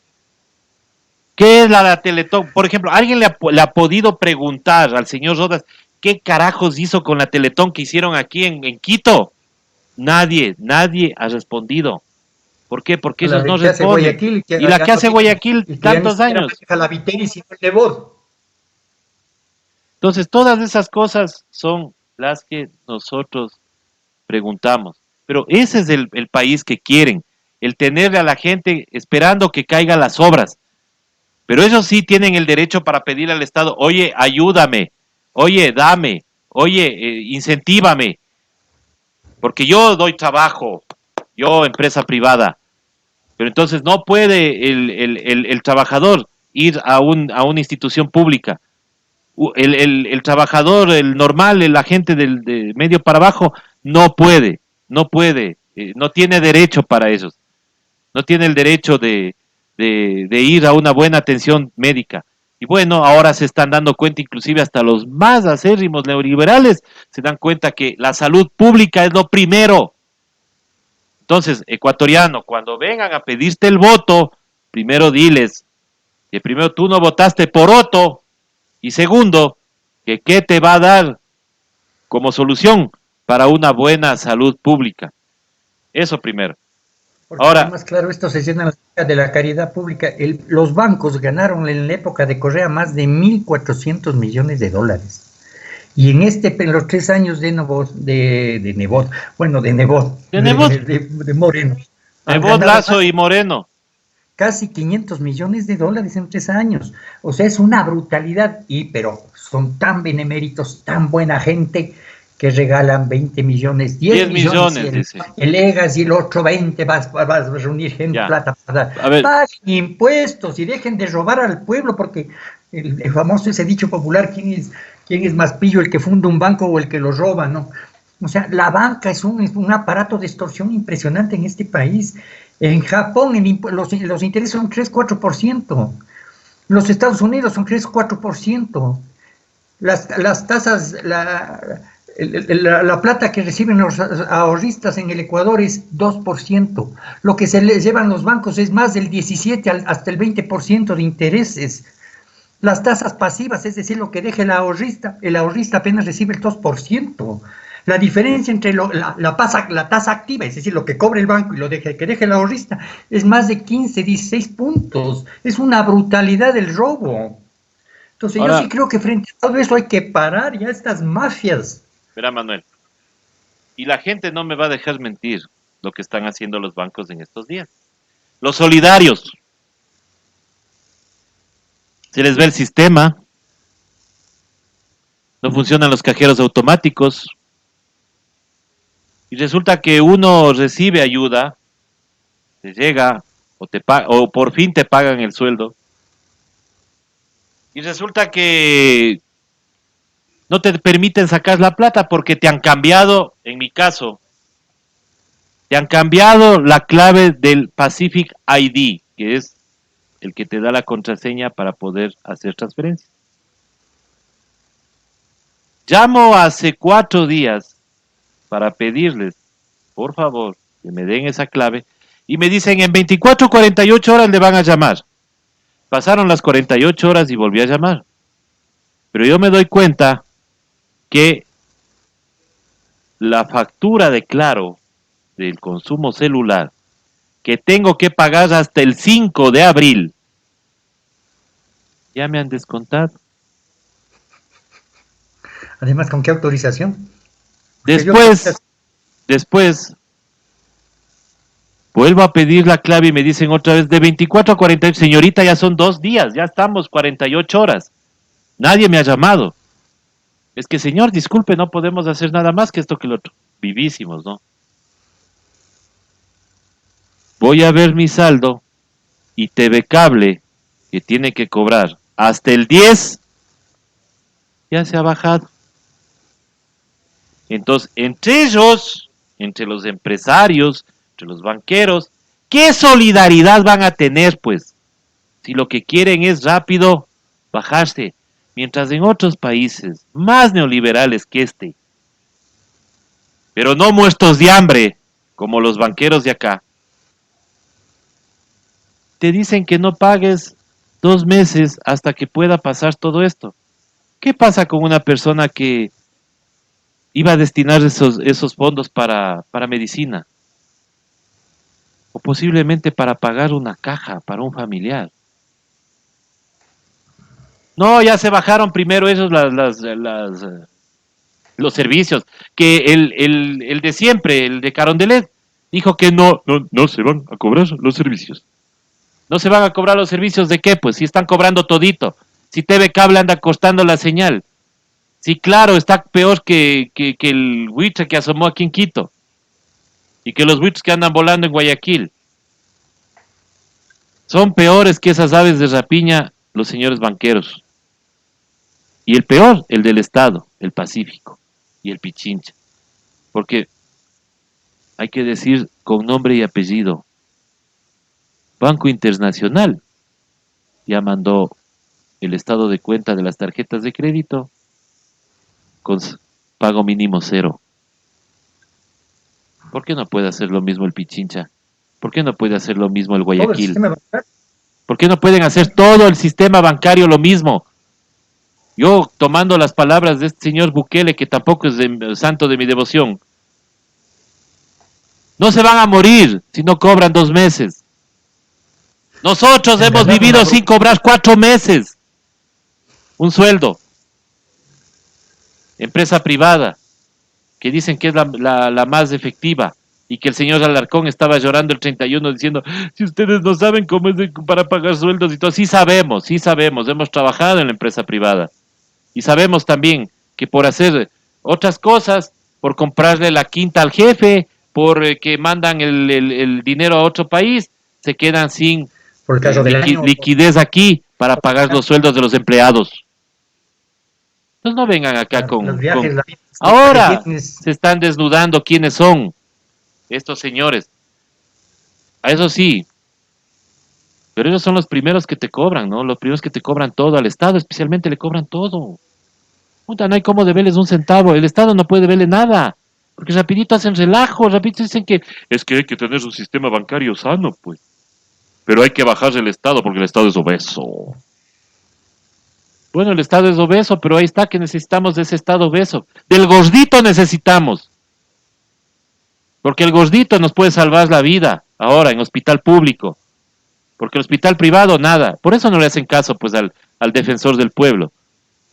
¿Qué es la Teletón? Por ejemplo, ¿alguien le ha podido preguntar al señor Rodas qué carajos hizo con la Teletón que hicieron aquí en Quito? Nadie ha respondido. ¿Por qué? Porque
La
ellos no
que hace
responden.
Guayaquil,
Y la que hace Guayaquil
y que ya ni
tantos
siquiera
años.
maneja la Viteri, sino el de voz.
Entonces, todas esas cosas son las que nosotros preguntamos. Pero ese es el país que quieren, el tenerle a la gente esperando que caigan las obras. Pero ellos sí tienen el derecho para pedirle al Estado, oye, ayúdame, oye, dame, oye, incentívame, porque yo doy trabajo, yo empresa privada. Pero entonces no puede el trabajador ir a una institución pública. El trabajador, el normal, el agente de medio para abajo, no puede, no tiene derecho para ellos, no tiene el derecho de ir a una buena atención médica. Y bueno, ahora se están dando cuenta, inclusive hasta los más acérrimos neoliberales, se dan cuenta que la salud pública es lo primero. Entonces, ecuatoriano, cuando vengan a pedirte el voto, primero diles que primero tú no votaste por Otto, y segundo, que qué te va a dar como solución para una buena salud pública. Eso primero.
Porque
Ahora,
además, claro, esto se llena de la caridad pública. Los bancos ganaron en la época de Correa más de 1.400 millones de dólares. Y en los 3 años de Nebot, de Moreno.
Nebot, Lazo y Moreno.
Casi 500 millones de dólares en 3 años. O sea, es una brutalidad. Pero son tan beneméritos, tan buena gente, que regalan 20 millones, 10 millones,
dice.
El EGAS y el otro 20 vas a reunir gente, plata para dar. Paguen impuestos y dejen de robar al pueblo, porque el famoso ese dicho popular, ¿quién es más pillo, el que funda un banco o el que lo roba? ¿No? O sea, la banca es un aparato de extorsión impresionante en este país. En Japón los intereses son 3-4%. Los Estados Unidos son 3-4%. Las tasas, la plata que reciben los ahorristas en el Ecuador es 2%. Lo que se les llevan los bancos es más del 17 hasta el 20% de intereses. Las tasas pasivas, es decir, lo que deja el ahorrista apenas recibe el 2%. La diferencia entre la tasa activa, es decir, lo que cobra el banco y lo que deja el ahorrista, es más de 15, 16 puntos. Es una brutalidad el robo. Entonces ahora, yo sí creo que frente a todo eso hay que parar ya estas mafias.
Verá, Manuel, y la gente no me va a dejar mentir lo que están haciendo los bancos en estos días. Los solidarios. Se les ve el sistema, no funcionan los cajeros automáticos, y resulta que uno recibe ayuda, te llega, o por fin te pagan el sueldo, y resulta que no te permiten sacar la plata porque te han cambiado, en mi caso, te han cambiado la clave del Pacific ID, que es el que te da la contraseña para poder hacer transferencias. Llamo hace 4 días para pedirles, por favor, que me den esa clave, y me dicen en 24 48 horas le van a llamar. Pasaron las 48 horas y volví a llamar. Pero yo me doy cuenta que la factura de Claro del consumo celular, que tengo que pagar hasta el 5 de abril, ya me han descontado.
Además, ¿con qué autorización?
Después, vuelvo a pedir la clave y me dicen otra vez de 24 a 48, señorita, ya son 2 días, ya estamos 48 horas. Nadie me ha llamado. Es que, señor, disculpe, no podemos hacer nada más que esto que lo otro. Vivísimos, ¿no? Voy a ver mi saldo y TV Cable, que tiene que cobrar hasta el 10, ya se ha bajado. Entonces, entre ellos, entre los empresarios, entre los banqueros, ¿qué solidaridad van a tener, pues? Si lo que quieren es rápido bajarse. Mientras en otros países más neoliberales que este, pero no muertos de hambre, como los banqueros de acá, te dicen que no pagues 2 meses hasta que pueda pasar todo esto. ¿Qué pasa con una persona que iba a destinar esos fondos para medicina? O posiblemente para pagar una caja para un familiar. No, ya se bajaron primero esos los servicios. Que el de siempre, el de Carondelet, dijo que no se van a cobrar los servicios. ¿No se van a cobrar los servicios de qué? Pues si están cobrando todito. Si TV Cable anda costando la señal. Si claro, está peor que el buitre que asomó aquí en Quito. Y que los buitres que andan volando en Guayaquil. Son peores que esas aves de rapiña los señores banqueros. Y el peor, el del Estado, el Pacífico y el Pichincha. Porque hay que decir con nombre y apellido. Banco Internacional ya mandó el estado de cuenta de las tarjetas de crédito con pago mínimo 0. ¿Por qué no puede hacer lo mismo el Pichincha? ¿Por qué no puede hacer lo mismo el Guayaquil? ¿Por qué no pueden hacer todo el sistema bancario lo mismo? Yo, tomando las palabras de este señor Bukele, que tampoco es santo de mi devoción, no se van a morir si no cobran 2 meses. Nosotros hemos vivido sin cobrar 4 meses. Un sueldo. Empresa privada, que dicen que es la más efectiva, y que el señor Alarcón estaba llorando el 31 diciendo, si ustedes no saben cómo es para pagar sueldos y todo. Sí sabemos, hemos trabajado en la empresa privada. Y sabemos también que por hacer otras cosas, por comprarle la quinta al jefe, por que mandan el dinero a otro país, se quedan sin
por el caso
liquidez aquí para pagar los sueldos de los empleados. Entonces no vengan acá con ahora se están desnudando quiénes son estos señores. A eso sí, pero ellos son los primeros que te cobran, ¿no? Los primeros que te cobran todo. Al Estado especialmente le cobran todo. Puta, no hay cómo deberles un centavo. El Estado no puede deberle nada. Porque rapidito hacen relajo, rapidito dicen que es que hay que tener un sistema bancario sano, pues. Pero hay que bajar el Estado porque el Estado es obeso. Bueno, el Estado es obeso, pero ahí está que necesitamos de ese Estado obeso. Del gordito necesitamos. Porque el gordito nos puede salvar la vida ahora en hospital público. Porque el hospital privado, nada. Por eso no le hacen caso pues al defensor del pueblo.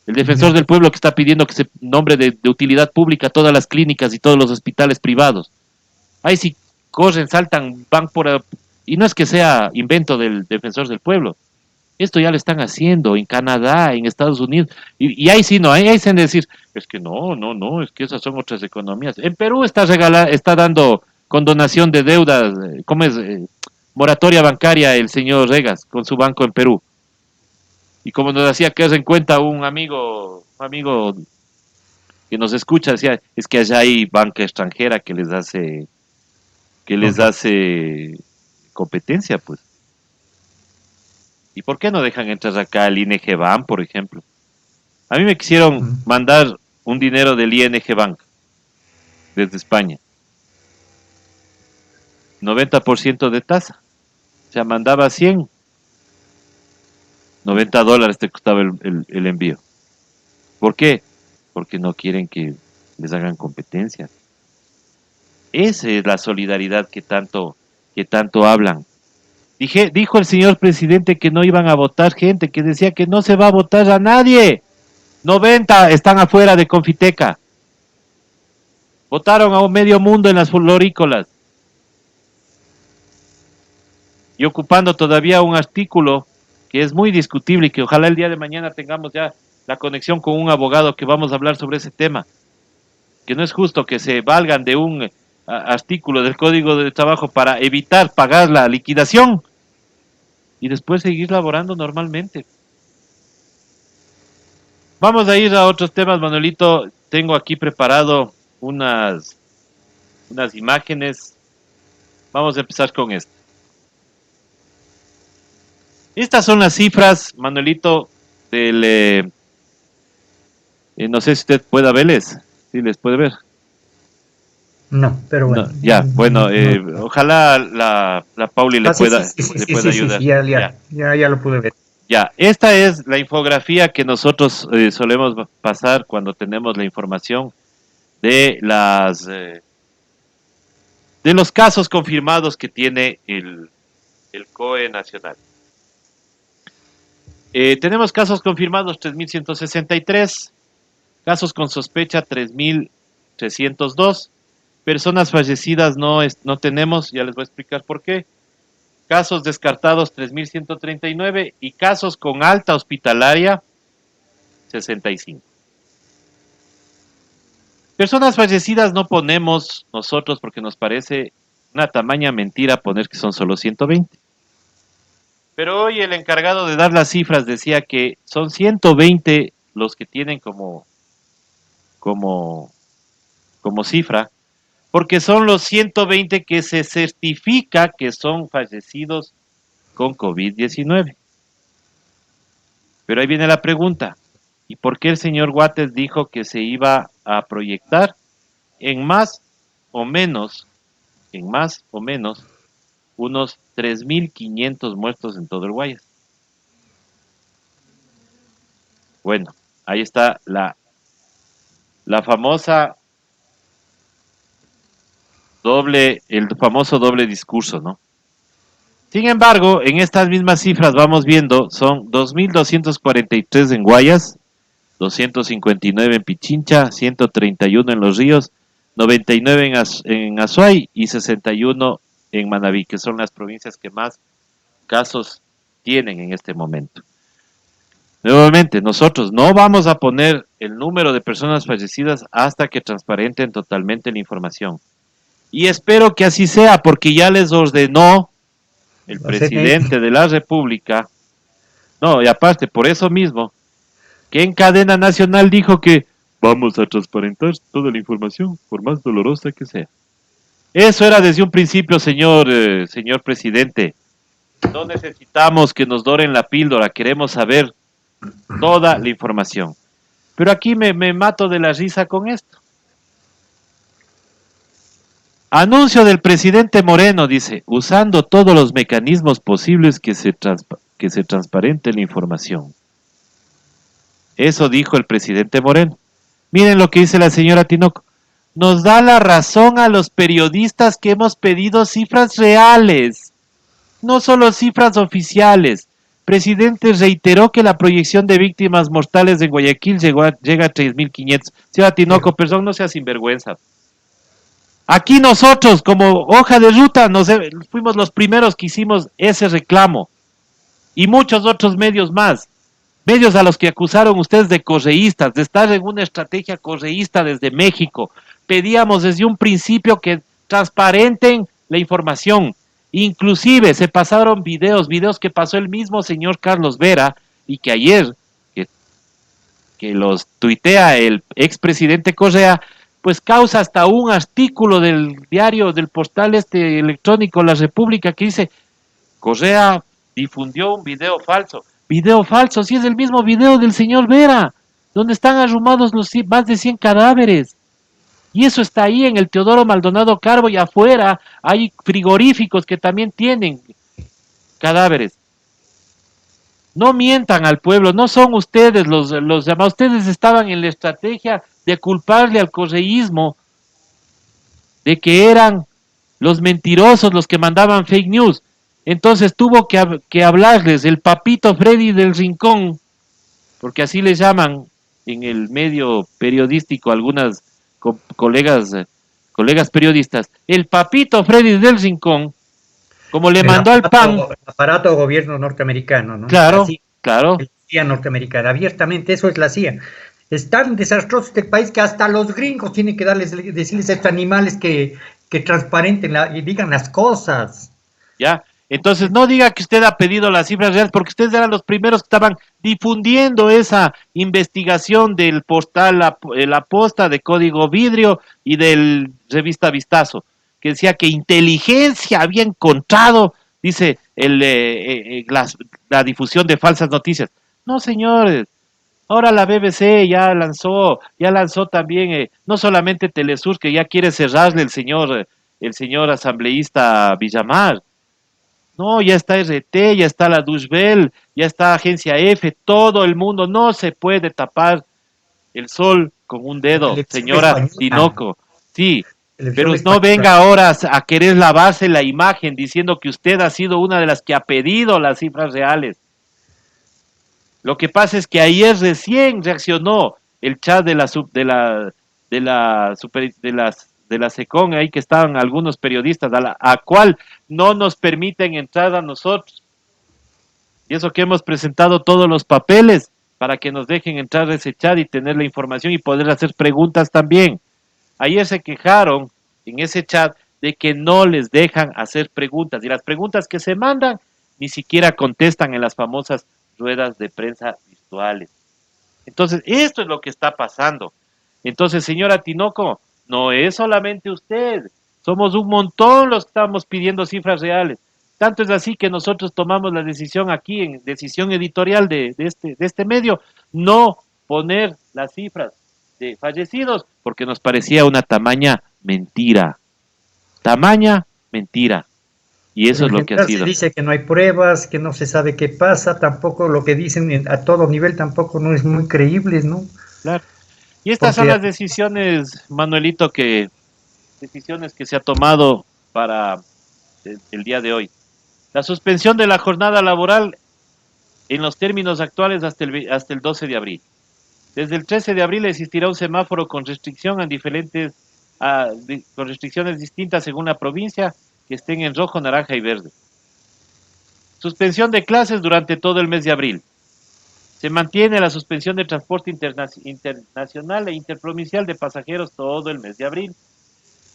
El defensor del pueblo que está pidiendo que se nombre de utilidad pública todas las clínicas y todos los hospitales privados. Ahí sí corren, saltan, van por... Y no es que sea invento del defensor del pueblo. Esto ya lo están haciendo en Canadá, en Estados Unidos. Y ahí sí, no, ahí se han de decir, es que no, es que esas son otras economías. En Perú está dando condonación de deudas, ¿cómo es? Moratoria bancaria el señor Regas con su banco en Perú. Y como nos hacía que en cuenta un amigo que nos escucha, decía, es que allá hay banca extranjera que les hace competencia, pues. ¿Y por qué no dejan entrar acá el ING Bank, por ejemplo? A mí me quisieron mandar un dinero del ING Bank desde España. 90% de tasa. O sea, mandaba 100. $90 te costaba el envío. ¿Por qué? Porque no quieren que les hagan competencia. Esa es la solidaridad que tanto hablan. Dijo el señor presidente que no iban a votar gente, que decía que no se va a votar a nadie. 90 están afuera de Confiteca. Votaron a un medio mundo en las florícolas. Y ocupando todavía un artículo que es muy discutible y que ojalá el día de mañana tengamos ya la conexión con un abogado que vamos a hablar sobre ese tema. Que no es justo que se valgan de un artículo del Código de Trabajo para evitar pagar la liquidación y después seguir laborando normalmente. Vamos a ir a otros temas, Manuelito. Tengo aquí preparado unas imágenes. Vamos a empezar con esto. Estas son las cifras, Manuelito, del... no sé si usted pueda verles. ¿Sí les puede ver?
No, pero bueno.
No, ya, bueno, ojalá la Pauli le pueda ayudar.
Sí, ya lo pude ver.
Ya, esta es la infografía que nosotros solemos pasar cuando tenemos la información de de los casos confirmados que tiene el COE nacional. Tenemos casos confirmados 3.163, casos con sospecha 3.302, personas fallecidas no tenemos, ya les voy a explicar por qué. Casos descartados 3.139 y casos con alta hospitalaria 65. Personas fallecidas no ponemos nosotros porque nos parece una tamaña mentira poner que son solo 120. Pero hoy el encargado de dar las cifras decía que son 120 los que tienen como cifra, porque son los 120 que se certifica que son fallecidos con COVID-19. Pero ahí viene la pregunta, ¿y por qué el señor Guates dijo que se iba a proyectar en más o menos, unos 3.500 muertos en todo el Guayas? Bueno, ahí está la famosa el famoso doble discurso, ¿no? Sin embargo, en estas mismas cifras vamos viendo, son 2.243 en Guayas, 259 en Pichincha, 131 en Los Ríos, 99 en Azuay y 61 en Manabí, que son las provincias que más casos tienen en este momento. Nuevamente, nosotros no vamos a poner el número de personas fallecidas hasta que transparenten totalmente la información. Y espero que así sea, porque ya les ordenó el presidente de la República, no, y aparte, por eso mismo, que en cadena nacional dijo que vamos a transparentar toda la información, por más dolorosa que sea. Eso era desde un principio, señor presidente. No necesitamos que nos doren la píldora, queremos saber toda la información. Pero aquí me mato de la risa con esto. Anuncio del presidente Moreno, dice, usando todos los mecanismos posibles que se transparente la información. Eso dijo el presidente Moreno. Miren lo que dice la señora Tinoco. Nos da la razón a los periodistas que hemos pedido cifras reales, no solo cifras oficiales. Presidente reiteró que la proyección de víctimas mortales de Guayaquil llega a 3.500. Señora Tinoco, perdón, no sea sinvergüenza. Aquí nosotros, como hoja de ruta, fuimos los primeros que hicimos ese reclamo. Y muchos otros medios más. Medios a los que acusaron ustedes de correístas, de estar en una estrategia correísta desde México. Pedíamos desde un principio que transparenten la información. Inclusive se pasaron videos que pasó el mismo señor Carlos Vera y que ayer, que los tuitea el expresidente Correa, pues causa hasta un artículo del diario, del portal electrónico La República, que dice, Correa difundió un video falso. Video falso, sí es el mismo video del señor Vera, donde están arrumados los más de 100 cadáveres. Y eso está ahí en el Teodoro Maldonado Carbo, y afuera hay frigoríficos que también tienen cadáveres. No mientan al pueblo, no son ustedes los llamados, ustedes estaban en la estrategia de culparle al correísmo de que eran los mentirosos los que mandaban fake news. Entonces tuvo que hablarles el papito Freddy del Rincón, porque así le llaman en el medio periodístico algunas colegas periodistas, el papito Freddy del Rincón, como le mandó al PAN.
El aparato gobierno norteamericano, ¿no?
Claro,
CIA,
claro.
La CIA norteamericana, abiertamente, eso es la CIA. Es tan desastroso este país que hasta los gringos tienen que decirles a estos animales que transparenten y digan las cosas.
Ya, entonces no diga que usted ha pedido las cifras reales, porque ustedes eran los primeros que estaban difundiendo esa investigación del portal La Posta, de Código Vidrio y del revista Vistazo, que decía que inteligencia había encontrado, dice, la difusión de falsas noticias. No, señores. Ahora la BBC ya lanzó también, no solamente Telesur, que ya quiere cerrarle el señor asambleísta Villamar. No, ya está RT, ya está la Dushbel, ya está Agencia F, todo el mundo. No se puede tapar el sol con un
La
dedo,
televisión
señora
española.
Tinoco. Sí,
Televisión
pero no
española.
venga ahora a querer lavarse la imagen diciendo que usted ha sido una de las que ha pedido las cifras reales. Lo que pasa es que ayer recién reaccionó el chat de la de la SECON, ahí que estaban algunos periodistas, a cual no nos permiten entrar a nosotros. Y eso que hemos presentado todos los papeles para que nos dejen entrar a ese chat y tener la información y poder hacer preguntas también. Ayer se quejaron en ese chat de que no les dejan hacer preguntas y las preguntas que se mandan ni siquiera contestan en las famosas ruedas de prensa virtuales. Entonces, esto es lo que está pasando. Entonces, señora Tinoco, no es solamente usted, somos un montón los que estamos pidiendo cifras reales. Tanto es así que nosotros tomamos la decisión aquí, en decisión editorial de este medio, no poner las cifras de fallecidos, porque nos parecía una tamaña mentira, y eso
Pero
es
en
lo que ha
general se
sido.
dice que no hay pruebas, que no se sabe qué pasa, tampoco lo que dicen a todo nivel tampoco no es muy creíble, ¿no?
Claro. Y estas son
Porque
las decisiones, Manuelito, decisiones que se ha tomado para el día de hoy. La suspensión de la jornada laboral en los términos actuales hasta el 12 de abril. Desde el 13 de abril existirá un semáforo con restricción en con restricciones distintas según la provincia, que estén en rojo, naranja y verde. Suspensión de clases durante todo el mes de abril. Se mantiene la suspensión de transporte internacional e interprovincial de pasajeros todo el mes de abril.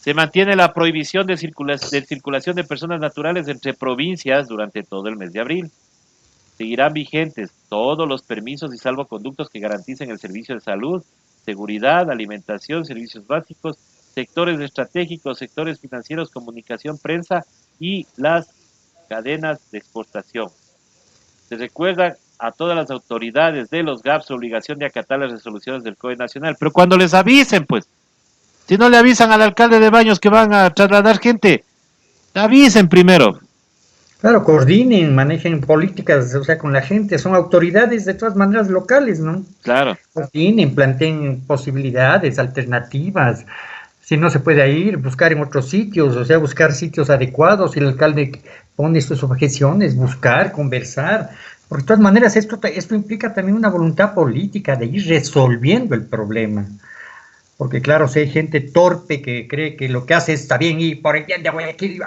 Se mantiene la prohibición de circulación de personas naturales entre provincias durante todo el mes de abril. Seguirán vigentes todos los permisos y salvoconductos que garanticen el servicio de salud, seguridad, alimentación, servicios básicos, sectores estratégicos, sectores financieros, comunicación, prensa y las cadenas de exportación. Se recuerda a todas las autoridades de los GAP su obligación de acatar las resoluciones del COE Nacional, pero cuando les avisen, pues, si no le avisan al alcalde de Baños que van a trasladar gente, avisen primero.
claro, coordinen, manejen políticas, o sea, con la gente, son autoridades de todas maneras locales, ¿no?
Claro.
Coordinen, planteen posibilidades, alternativas. Si no se puede ir, buscar en otros sitios, o sea, buscar sitios adecuados. Si el alcalde pone sus objeciones, buscar, conversar. Porque de todas maneras esto implica también una voluntad política de ir resolviendo el problema. Porque claro, si hay gente torpe que cree que lo que hace está bien y por el bien de Guayaquil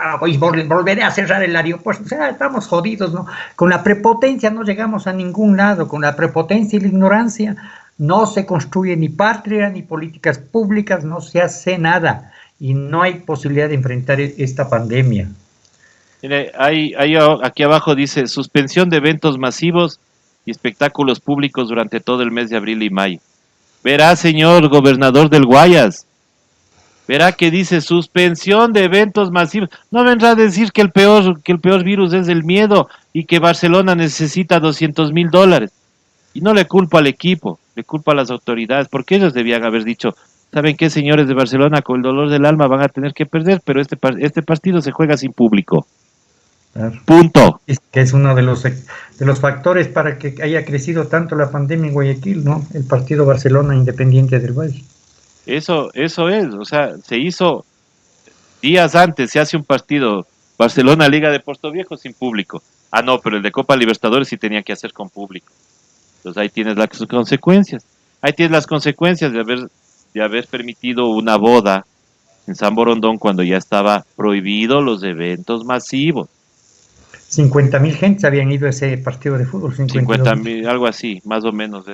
volveré a cerrar el aeropuerto, o sea, estamos jodidos, ¿no? Con la prepotencia no llegamos a ningún lado, con la prepotencia y la ignorancia no se construye ni patria ni políticas públicas, no se hace nada y no hay posibilidad de enfrentar esta pandemia.
Mire, aquí abajo dice suspensión de eventos masivos y espectáculos públicos durante todo el mes de abril y mayo. Verá, señor gobernador del Guayas, verá que dice suspensión de eventos masivos. No vendrá a decir que el peor virus es el miedo y que Barcelona necesita $200,000. Y no le culpo al equipo, le culpo a las autoridades, porque ellos debían haber dicho, ¿saben qué, señores de Barcelona? Con el dolor del alma van a tener que perder, pero este partido se juega sin público.
Claro.
Punto.
Es que es uno de los factores para que haya crecido tanto la pandemia en Guayaquil, ¿no? El partido Barcelona Independiente del Valle.
Eso es, o sea, se hizo días antes, se hace un partido Barcelona Liga de Puerto Viejo sin público. Ah, no, pero el de Copa Libertadores sí tenía que hacer con público. Entonces ahí tienes las consecuencias. Ahí tienes las consecuencias de haber permitido una boda en San Borondón cuando ya estaba prohibido los eventos masivos.
50,000 gentes habían ido a ese partido de fútbol.
50,000, algo así, más o menos.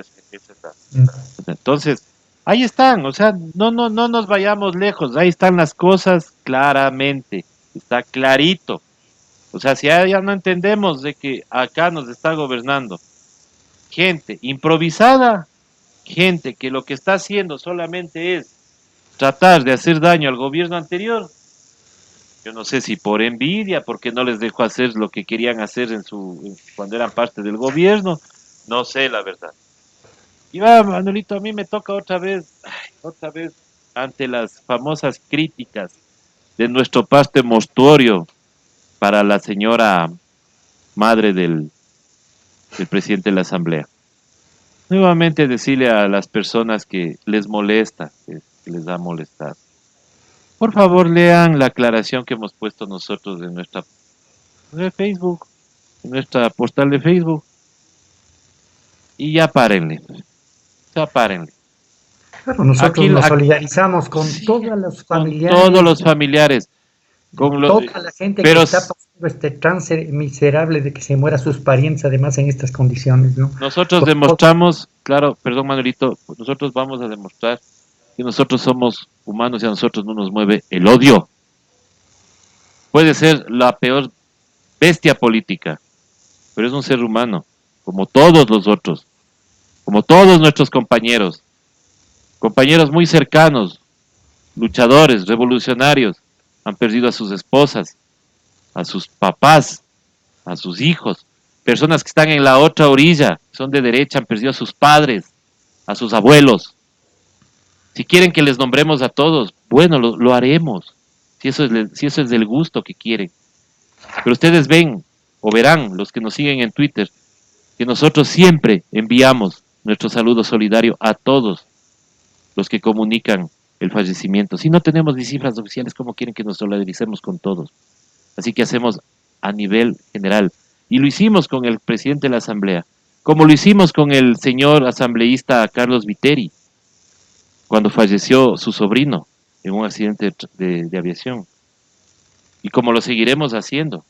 Entonces, ahí están, o sea, no nos vayamos lejos, ahí están las cosas claramente, está clarito. O sea, si ya no entendemos de que acá nos está gobernando gente improvisada, gente que lo que está haciendo solamente es tratar de hacer daño al gobierno anterior. Yo no sé si por envidia, porque no les dejó hacer lo que querían hacer cuando eran parte del gobierno, no sé la verdad. Y va, Manuelito, a mí me toca otra vez, ante las famosas críticas de nuestro paste mostuorio para la señora madre del presidente de la Asamblea. Nuevamente decirle a las personas que les molesta, que les da molestar. Por favor, lean la aclaración que hemos puesto nosotros en nuestra Facebook, en nuestra portal de Facebook. Y ya párenle. Ya párenle.
Claro, nosotros nos solidarizamos con todos los familiares.
Con todos los familiares. Con
toda la gente que está pasando este trance miserable de que se muera sus parientes, además en estas condiciones, ¿no?
Nosotros demostramos, claro, perdón Manuelito, nosotros vamos a demostrar que nosotros somos humanos y a nosotros no nos mueve el odio. Puede ser la peor bestia política, pero es un ser humano, como todos los otros, como todos nuestros compañeros muy cercanos, luchadores, revolucionarios, han perdido a sus esposas, a sus papás, a sus hijos, personas que están en la otra orilla, son de derecha, han perdido a sus padres, a sus abuelos. Si quieren que les nombremos a todos, bueno, lo haremos, si eso es del gusto que quieren. Pero ustedes ven, o verán, los que nos siguen en Twitter, que nosotros siempre enviamos nuestro saludo solidario a todos los que comunican el fallecimiento. Si no tenemos ni cifras oficiales, ¿cómo quieren que nos solidaricemos con todos? Así que hacemos a nivel general. Y lo hicimos con el presidente de la Asamblea, como lo hicimos con el señor asambleísta Carlos Viteri, cuando falleció su sobrino en un accidente de aviación. Y como lo seguiremos haciendo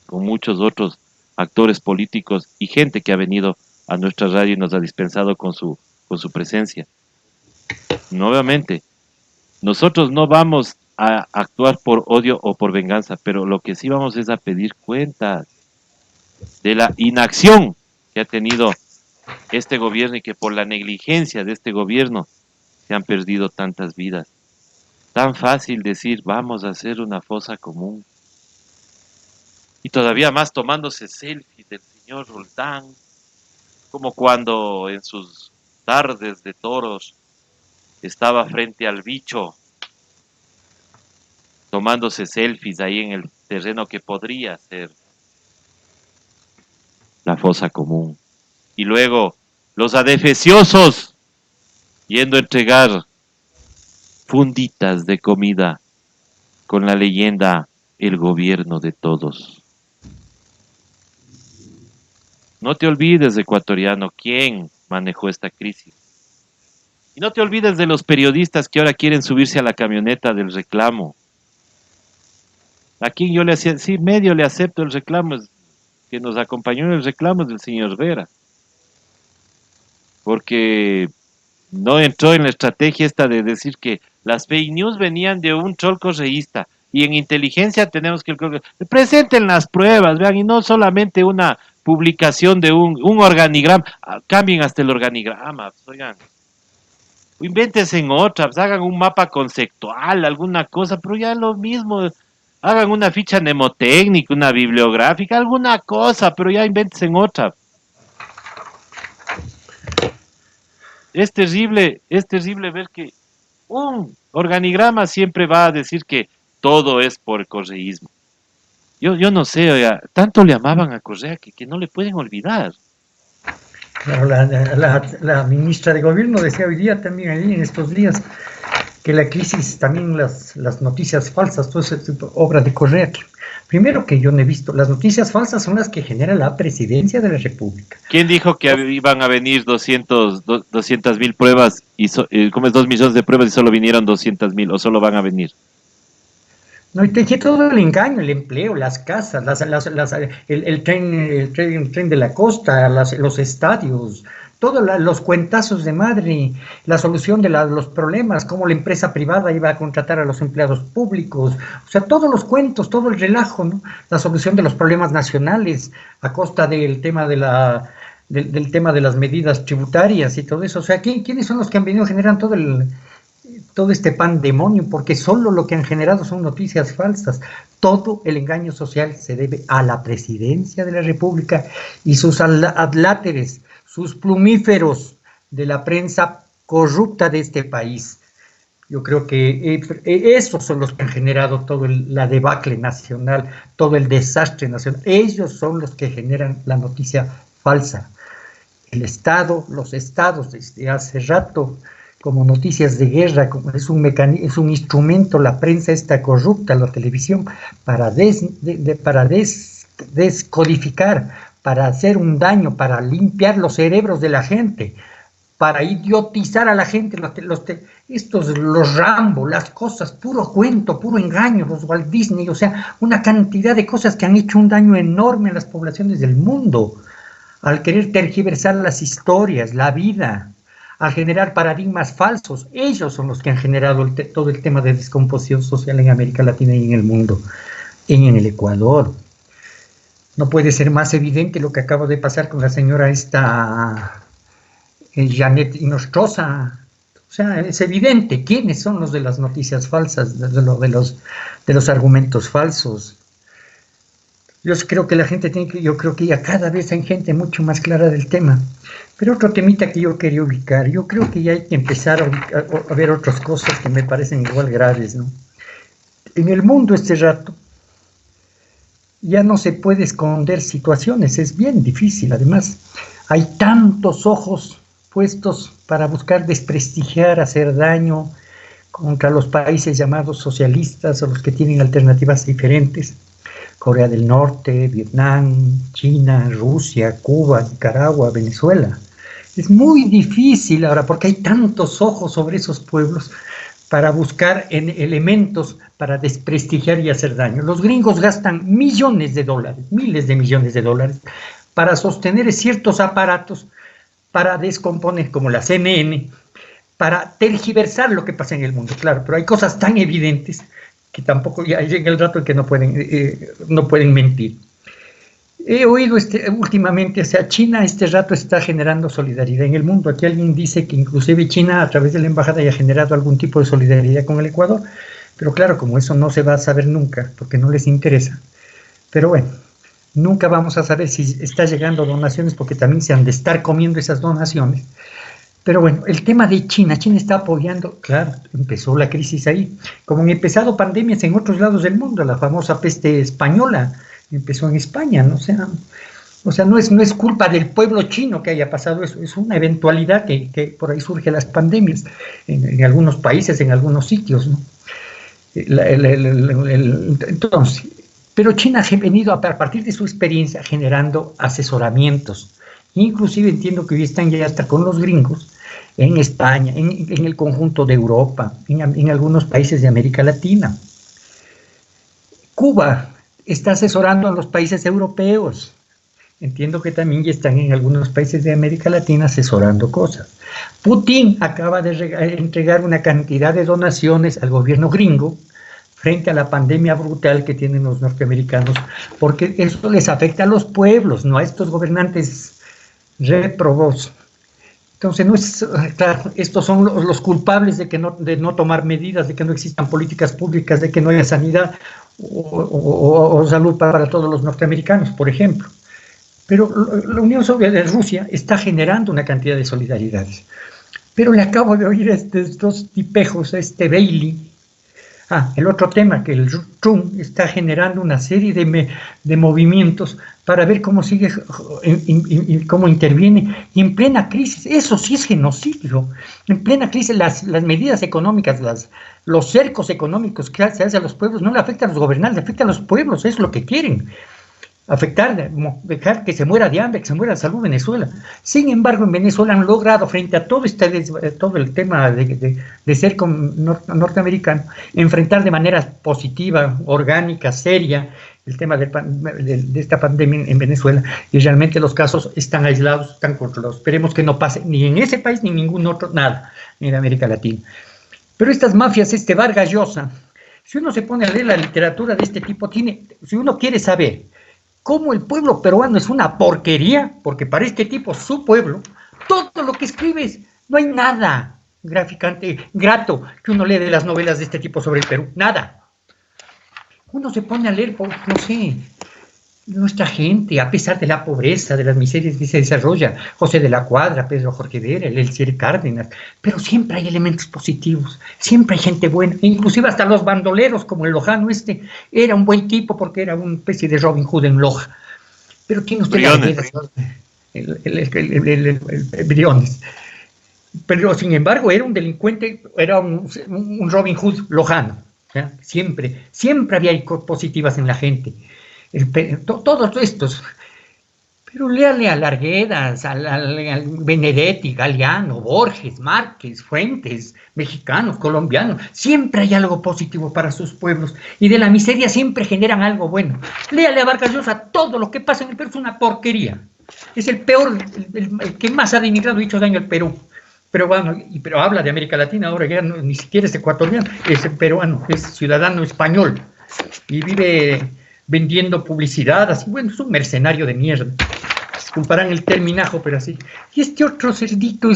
con muchos otros actores políticos y gente que ha venido a nuestra radio y nos ha dispensado con su presencia. Nuevamente, nosotros no vamos a actuar por odio o por venganza, pero lo que sí vamos es a pedir cuentas de la inacción que ha tenido este gobierno y que por la negligencia de este gobierno se han perdido tantas vidas. Tan fácil decir, vamos a hacer una fosa común. Y todavía más tomándose selfies del señor Roldán, como cuando en sus tardes de toros estaba frente al bicho, tomándose selfies ahí en el terreno que podría ser la fosa común. Y luego los adefesiosos yendo a entregar funditas de comida con la leyenda el gobierno de todos. No te olvides, ecuatoriano, quién manejó esta crisis. Y no te olvides de los periodistas que ahora quieren subirse a la camioneta del reclamo. A quien yo le hacía, sí, medio le acepto el reclamo, que nos acompañó en el reclamo del señor Vera. Porque no entró en la estrategia esta de decir que las fake news venían de un troll correísta. Y en inteligencia tenemos que presenten las pruebas, vean, y no solamente una publicación de un organigrama, cambien hasta el organigrama, oigan, invéntense en otras, hagan un mapa conceptual, alguna cosa, pero ya lo mismo, hagan una ficha mnemotécnica, una bibliográfica, alguna cosa, pero ya invéntense en otra. Es terrible ver que un organigrama siempre va a decir que todo es por correísmo. Yo no sé, oiga, tanto le amaban a Correa que no le pueden olvidar.
Claro, la ministra de Gobierno decía hoy día también, ahí en estos días, que la crisis, también las noticias falsas, todo ese tipo, obra de Correa. Primero que yo no he visto, las noticias falsas son las que genera la presidencia de la República.
¿Quién dijo que iban a venir 200,000 pruebas, como es 2 millones de pruebas y solo vinieron 200,000 o solo van a venir?
No, y todo el engaño, el empleo, las casas, el tren de la costa, los estadios, todos los cuentazos de madre, la solución de los problemas, cómo la empresa privada iba a contratar a los empleados públicos, o sea, todos los cuentos, todo el relajo, ¿no? La solución de los problemas nacionales a costa del tema del tema de las medidas tributarias y todo eso. O sea, ¿quiénes son los que han venido generando todo este pandemonio? Porque solo lo que han generado son noticias falsas. Todo el engaño social se debe a la presidencia de la República y sus adláteres, sus plumíferos de la prensa corrupta de este país. Yo creo que esos son los que han generado todo la debacle nacional, todo el desastre nacional. Ellos son los que generan la noticia falsa. El Estado, los estados, desde hace rato, como noticias de guerra, como es un instrumento, la prensa está corrupta, la televisión, para descodificar, para hacer un daño, para limpiar los cerebros de la gente, para idiotizar a la gente, los Rambo, las cosas, puro cuento, puro engaño, los Walt Disney, o sea, una cantidad de cosas que han hecho un daño enorme a las poblaciones del mundo, al querer tergiversar las historias, la vida, al generar paradigmas falsos. Ellos son los que han generado todo el tema de descomposición social en América Latina y en el mundo, en el Ecuador. No puede ser más evidente lo que acaba de pasar con la señora Janet Inostroza. O sea, es evidente quiénes son los de las noticias falsas, de los argumentos falsos. Yo creo que la gente yo creo que ya cada vez hay gente mucho más clara del tema. Pero otro temita que yo quería ubicar, yo creo que ya hay que empezar a ver otras cosas que me parecen igual graves, ¿no? En el mundo este rato ya no se puede esconder situaciones, es bien difícil. Además, hay tantos ojos puestos para buscar desprestigiar, hacer daño contra los países llamados socialistas o los que tienen alternativas diferentes. Corea del Norte, Vietnam, China, Rusia, Cuba, Nicaragua, Venezuela. Es muy difícil ahora porque hay tantos ojos sobre esos pueblos para buscar elementos para desprestigiar y hacer daño. Los gringos gastan millones de dólares, miles de millones de dólares, para sostener ciertos aparatos, para descomponer, como la CNN, para tergiversar lo que pasa en el mundo, claro, pero hay cosas tan evidentes que tampoco ya llega el rato en que no pueden mentir. He oído últimamente, o sea, China este rato está generando solidaridad en el mundo. Aquí alguien dice que inclusive China a través de la embajada ya ha generado algún tipo de solidaridad con el Ecuador, pero claro, como eso no se va a saber nunca, porque no les interesa. Pero bueno, nunca vamos a saber si está llegando donaciones, porque también se han de estar comiendo esas donaciones. Pero bueno, el tema de China está apoyando, claro, empezó la crisis ahí, como han empezado pandemias en otros lados del mundo, la famosa peste española empezó en España, ¿no? O sea, no es culpa del pueblo chino que haya pasado eso, es una eventualidad que por ahí surgen las pandemias, en algunos países, en algunos sitios, ¿no? Entonces, pero China ha venido a partir de su experiencia generando asesoramientos, inclusive entiendo que hoy están ya hasta con los gringos, en España, en el conjunto de Europa, en algunos países de América Latina. Cuba está asesorando a los países europeos. Entiendo que también ya están en algunos países de América Latina asesorando cosas. Putin acaba de entregar una cantidad de donaciones al gobierno gringo frente a la pandemia brutal que tienen los norteamericanos, porque eso les afecta a los pueblos, no a estos gobernantes réprobos. Entonces, no es, claro, estos son los culpables de no tomar medidas, de que no existan políticas públicas, de que no haya sanidad o salud para todos los norteamericanos, por ejemplo. Pero la Unión Soviética de Rusia está generando una cantidad de solidaridades. Pero le acabo de oír a estos dos tipejos, a Bailey. El otro tema, que el Trump está generando una serie de movimientos para ver cómo sigue, cómo interviene, y en plena crisis, eso sí es genocidio, en plena crisis las medidas económicas, los cercos económicos que se hacen a los pueblos, no le afectan a los gobernantes, le afectan a los pueblos, es lo que quieren, dejar que se muera de hambre, que se muera de salud Venezuela. Sin embargo, en Venezuela han logrado, frente a todo el tema de ser norteamericano, enfrentar de manera positiva, orgánica, seria, el tema de esta pandemia en Venezuela, y realmente los casos están aislados, están controlados. Esperemos que no pase ni en ese país ni en ningún otro, nada, ni en América Latina. Pero estas mafias, Vargas Llosa, si uno se pone a leer la literatura de este tipo, si uno quiere saber cómo el pueblo peruano es una porquería, porque para este tipo, su pueblo, todo lo que escribes, no hay nada grato que uno lee de las novelas de este tipo sobre el Perú, nada. Uno se pone a leer, no sé, nuestra gente, a pesar de la pobreza, de las miserias que se desarrolla, José de la Cuadra, Pedro Jorge Vera, el Elcier Cárdenas, pero siempre hay elementos positivos, siempre hay gente buena, inclusive hasta los bandoleros, como el Lojano era un buen tipo porque era una especie de Robin Hood en Loja. Pero tiene usted el Briones. Pero sin embargo era un delincuente, era un Robin Hood lojano. ¿Ya? Siempre había cosas positivas en la gente. Todos estos. Pero léale a Larguedas, al Benedetti, Galeano, Borges, Márquez, Fuentes, mexicanos, colombianos. Siempre hay algo positivo para sus pueblos. Y de la miseria siempre generan algo bueno. Léale a Vargas Llosa, todo lo que pasa en el Perú es una porquería. Es el peor, el que más ha denigrado y hecho daño al Perú. Pero habla de América Latina, ahora ya ni siquiera es ecuatoriano, es peruano, es ciudadano español. Y vive vendiendo publicidad, así, bueno, es un mercenario de mierda. Comparan el terminajo, pero así. Y este otro cerdito,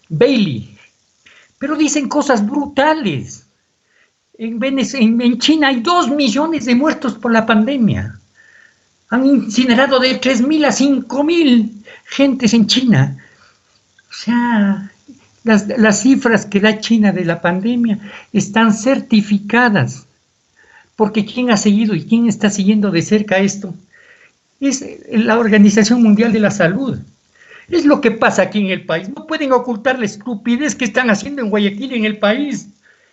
Bailey. Pero dicen cosas brutales. En China hay 2 millones de muertos por la pandemia. Han incinerado de 3.000 a 5.000 gentes en China. O sea, las cifras que da China de la pandemia están certificadas. Porque ¿quién ha seguido y quién está siguiendo de cerca esto? Es la Organización Mundial de la Salud. Es lo que pasa aquí en el país. No pueden ocultar la estupidez que están haciendo en Guayaquil, en el país.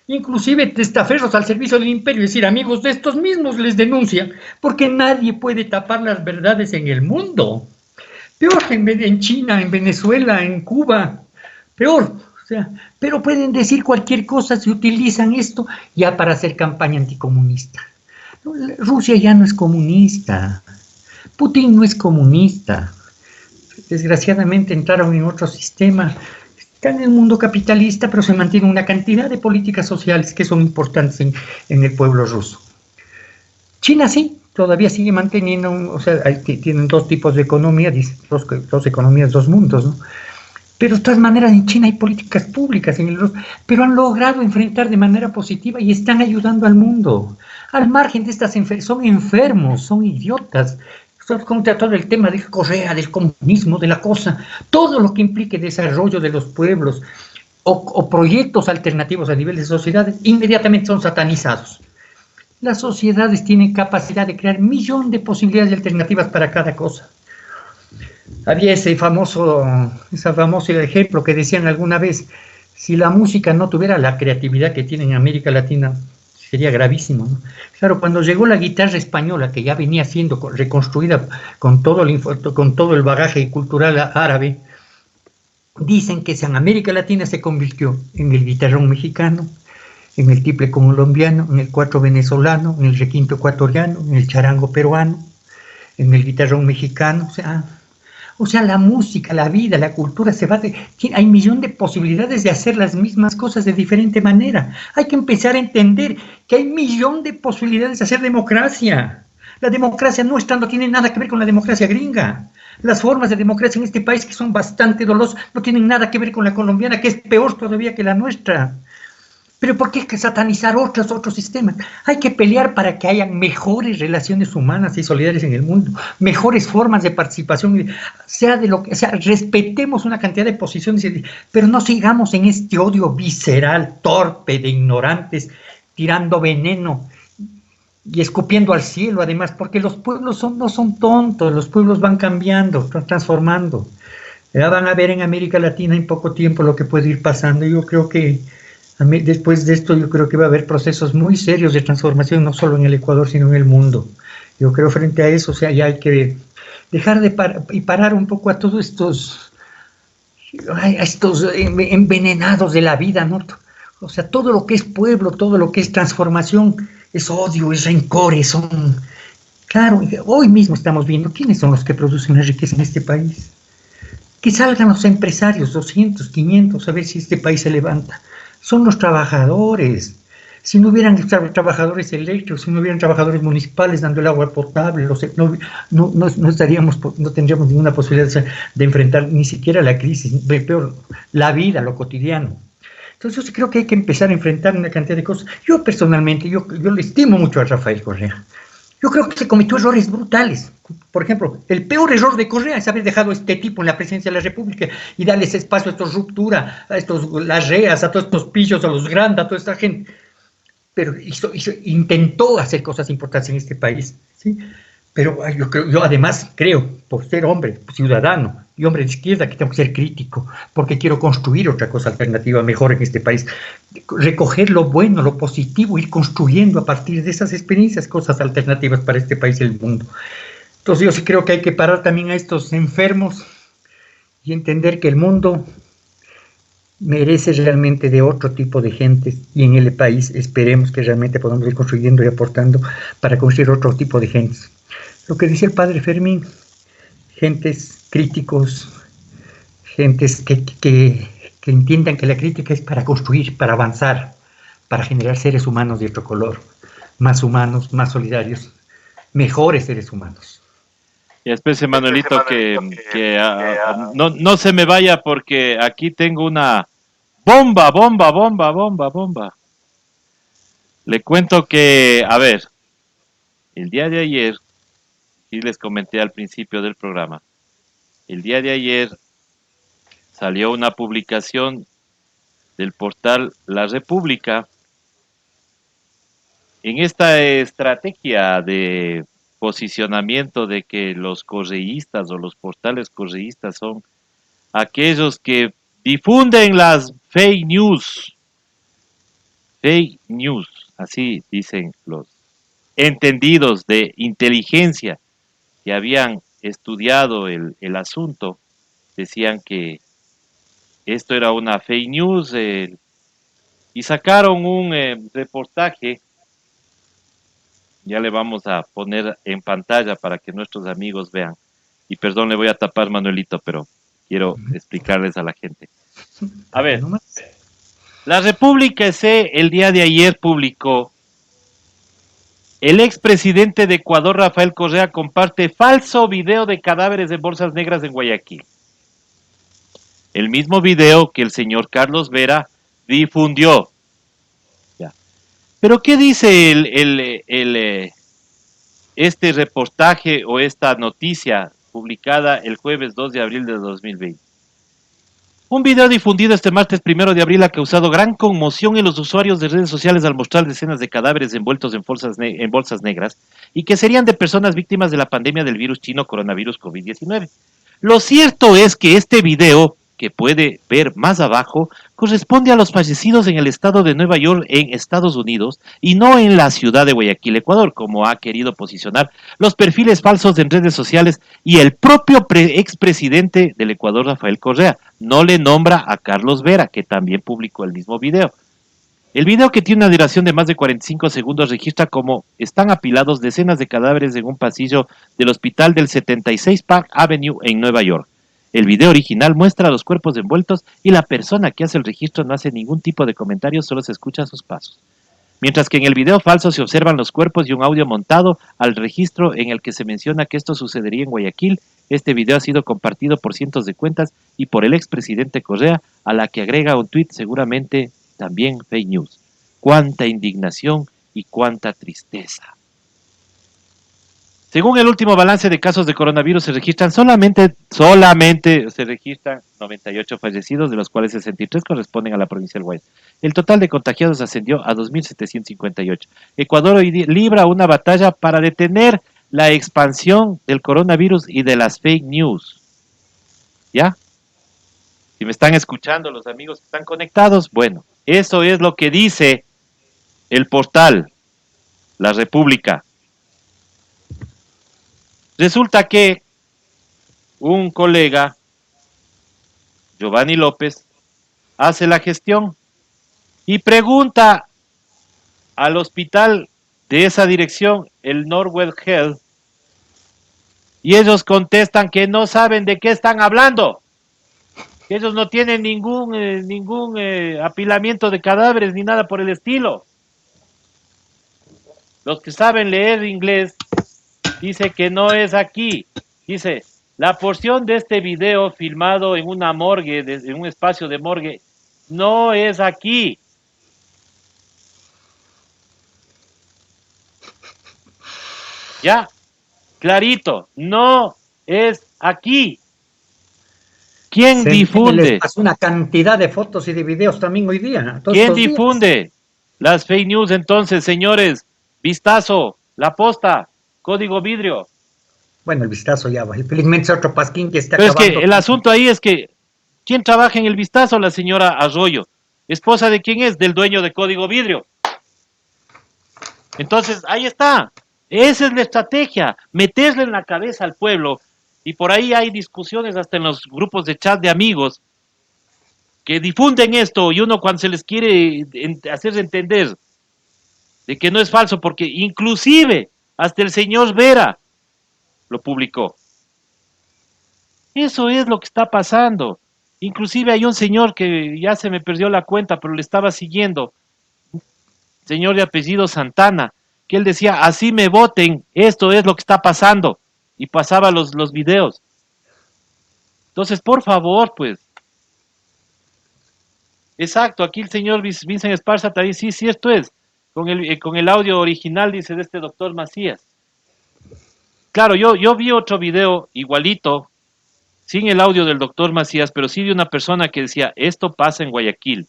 Inclusive testaferros al servicio del imperio, es decir, amigos de estos mismos les denuncian, porque nadie puede tapar las verdades en el mundo. Peor en China, en Venezuela, en Cuba, peor. O sea, pero pueden decir cualquier cosa si utilizan esto ya para hacer campaña anticomunista. Rusia ya no es comunista. Putin no es comunista. Desgraciadamente entraron en otro sistema. Están en el mundo capitalista, pero se mantiene una cantidad de políticas sociales que son importantes en el pueblo ruso. China sí, todavía sigue manteniendo, o sea, tienen 2 tipos de economía, dos economías, 2 mundos, ¿no? Pero de todas maneras en China hay políticas públicas, pero han logrado enfrentar de manera positiva y están ayudando al mundo. Al margen de estas son enfermos, son idiotas. Contra todo el tema de Correa, del comunismo, de la cosa, todo lo que implique desarrollo de los pueblos o proyectos alternativos a nivel de sociedades, inmediatamente son satanizados. Las sociedades tienen capacidad de crear 1.000.000 de posibilidades y alternativas para cada cosa. Había ese famoso ejemplo que decían alguna vez, si la música no tuviera la creatividad que tiene en América Latina, sería gravísimo, ¿no? Claro, cuando llegó la guitarra española, que ya venía siendo reconstruida con todo el bagaje cultural árabe, dicen que en América Latina se convirtió en el guitarrón mexicano, en el tiple colombiano, en el cuatro venezolano, en el requinto ecuatoriano, en el charango peruano, en el guitarrón mexicano, o sea, la música, la vida, la cultura hay 1.000.000 de posibilidades de hacer las mismas cosas de diferente manera. Hay que empezar a entender que hay 1.000.000 de posibilidades de hacer democracia. La democracia nuestra no tiene nada que ver con la democracia gringa. Las formas de democracia en este país, que son bastante dolorosas, no tienen nada que ver con la colombiana, que es peor todavía que la nuestra. Pero ¿por qué hay que satanizar otros sistemas? Hay que pelear para que haya mejores relaciones humanas y solidarias en el mundo, mejores formas de participación, respetemos una cantidad de posiciones, pero no sigamos en este odio visceral, torpe, de ignorantes, tirando veneno y escupiendo al cielo, además, porque los pueblos no son tontos, los pueblos van cambiando, transformando. Ya van a ver en América Latina en poco tiempo lo que puede ir pasando. Yo creo que después de esto, yo creo que va a haber procesos muy serios de transformación, no solo en el Ecuador, sino en el mundo. Yo creo frente a eso, o sea, ya hay que dejar de parar un poco a todos estos envenenados de la vida, ¿no? O sea, todo lo que es pueblo, todo lo que es transformación, es odio, es rencor, Claro, hoy mismo estamos viendo quiénes son los que producen la riqueza en este país. Que salgan los empresarios, 200, 500, a ver si este país se levanta. Son los trabajadores. Si no hubieran trabajadores eléctricos, si no hubieran trabajadores municipales dando el agua potable, no tendríamos ninguna posibilidad de enfrentar ni siquiera la crisis, peor, la vida, lo cotidiano. Entonces yo creo que hay que empezar a enfrentar una cantidad de cosas. Yo personalmente, yo le estimo mucho a Rafael Correa. Yo creo que se cometió errores brutales. Por ejemplo, el peor error de Correa es haber dejado a este tipo en la presidencia de la República y darles espacio a estos Ruptura, a estos Larreas, a todos estos pillos, a los Granda, a toda esta gente. Pero intentó hacer cosas importantes en este país, ¿sí? Pero yo además creo, por ser hombre, ciudadano y hombre de izquierda, que tengo que ser crítico, porque quiero construir otra cosa alternativa mejor en este país. Recoger lo bueno, lo positivo, ir construyendo a partir de esas experiencias cosas alternativas para este país y el mundo. Entonces yo sí creo que hay que parar también a estos enfermos y entender que el mundo merece realmente de otro tipo de gentes y en el país esperemos que realmente podamos ir construyendo y aportando para construir otro tipo de gentes. Lo que dice el padre Fermín, gentes críticos, gentes que entiendan que la crítica es para construir, para avanzar, para generar seres humanos de otro color, más humanos, más solidarios, mejores seres humanos.
Y especie Manuelito no se me vaya porque aquí tengo una bomba. Le cuento que, a ver, el día de ayer, y les comenté al principio del programa, el día de ayer salió una publicación del portal La República en esta estrategia de posicionamiento de que los correístas o los portales correístas son aquellos que difunden las fake news, así dicen los entendidos de inteligencia que habían estudiado el asunto, decían que esto era una fake news y sacaron un reportaje. Ya le vamos a poner en pantalla para que nuestros amigos vean. Y perdón, le voy a tapar, Manuelito, pero quiero explicarles a la gente. A ver, La República C el día de ayer publicó: el expresidente de Ecuador, Rafael Correa, comparte falso video de cadáveres en bolsas negras en Guayaquil. El mismo video que el señor Carlos Vera difundió. Ya. Pero ¿qué dice este reportaje o esta noticia publicada el jueves 2 de abril de 2020? Un video difundido este martes 1 de abril ha causado gran conmoción en los usuarios de redes sociales al mostrar decenas de cadáveres envueltos en bolsas negras y que serían de personas víctimas de la pandemia del virus chino coronavirus COVID-19. Lo cierto es que este video, que puede ver más abajo, corresponde a los fallecidos en el estado de Nueva York en Estados Unidos y no en la ciudad de Guayaquil, Ecuador, como ha querido posicionar los perfiles falsos en redes sociales, y el propio expresidente del Ecuador, Rafael Correa, no le nombra a Carlos Vera, que también publicó el mismo video. El video, que tiene una duración de más de 45 segundos, registra cómo están apilados decenas de cadáveres en un pasillo del hospital del 76 Park Avenue en Nueva York. El video original muestra los cuerpos envueltos y la persona que hace el registro no hace ningún tipo de comentario, solo se escuchan sus pasos. Mientras que en el video falso se observan los cuerpos y un audio montado al registro en el que se menciona que esto sucedería en Guayaquil. Este video ha sido compartido por cientos de cuentas y por el expresidente Correa, a la que agrega un tuit seguramente también fake news. Cuánta indignación y cuánta tristeza. Según el último balance de casos de coronavirus, se registran solamente se registran 98 fallecidos, de los cuales 63 corresponden a la provincia del Guayas. El total de contagiados ascendió a 2.758. Ecuador hoy libra una batalla para detener la expansión del coronavirus y de las fake news. ¿Ya? Si me están escuchando los amigos que están conectados, bueno, eso es lo que dice el portal La República. Resulta que un colega, Giovanni López, hace la gestión y pregunta al hospital de esa dirección, el Northwest Health, y ellos contestan que no saben de qué están hablando, que ellos no tienen ningún apilamiento de cadáveres ni nada por el estilo. Los que saben leer inglés dice que no es aquí. Dice: la porción de este video filmado en una morgue, en un espacio de morgue, no es aquí. Ya, clarito, no es aquí. ¿Quién difunde?
Les pasó una cantidad de fotos y de videos también hoy día.
¿Quién difunde las fake news entonces, señores? Vistazo, La Posta, Código Vidrio.
Bueno, el Vistazo ya va. Felizmente es otro pasquín que está
Pero
acabando.
es que el asunto ahí es que, ¿quién trabaja en el Vistazo? La señora Arroyo. ¿Esposa de quién es? Del dueño de Código Vidrio. Entonces, ahí está. Esa es la estrategia, meterle en la cabeza al pueblo. Y por ahí hay discusiones hasta en los grupos de chat de amigos que difunden esto y uno cuando se les quiere hacer entender de que no es falso, porque inclusive hasta el señor Vera lo publicó. Eso es lo que está pasando. Inclusive hay un señor que ya se me perdió la cuenta, pero le estaba siguiendo, señor de apellido Santana, que él decía, así me voten, esto es lo que está pasando, y pasaba los videos. Entonces, por favor, pues. Exacto, aquí el señor Vincent Esparza también, sí, cierto es, con el audio original, dice, de este doctor Macías. Claro, yo vi otro video igualito, sin el audio del doctor Macías, pero sí de una persona que decía, esto pasa en Guayaquil.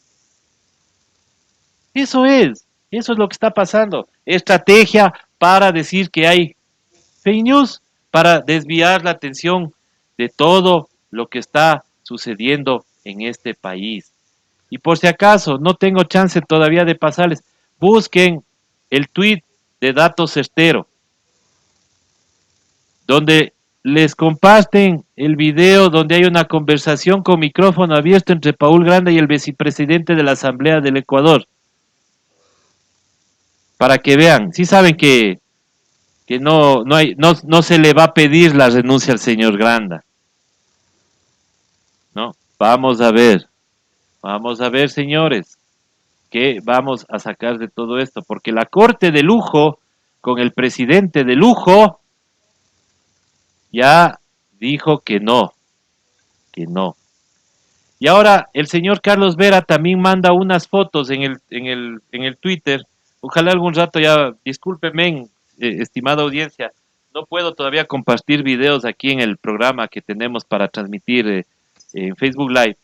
Eso es lo que está pasando. Estrategia para decir que hay fake news, para desviar la atención de todo lo que está sucediendo en este país. Y por si acaso, no tengo chance todavía de pasarles, busquen el tweet de Datos Certero, donde les comparten el video donde hay una conversación con micrófono abierto entre Paul Granda y el vicepresidente de la Asamblea del Ecuador. Para que vean, sí saben que no se le va a pedir la renuncia al señor Granda. ¿No? Vamos a ver, señores, qué vamos a sacar de todo esto, porque la corte de lujo, con el presidente de lujo, ya dijo que no. Y ahora el señor Carlos Vera también manda unas fotos en el Twitter. Ojalá algún rato ya, discúlpeme, estimada audiencia, no puedo todavía compartir videos aquí en el programa que tenemos para transmitir en Facebook Live,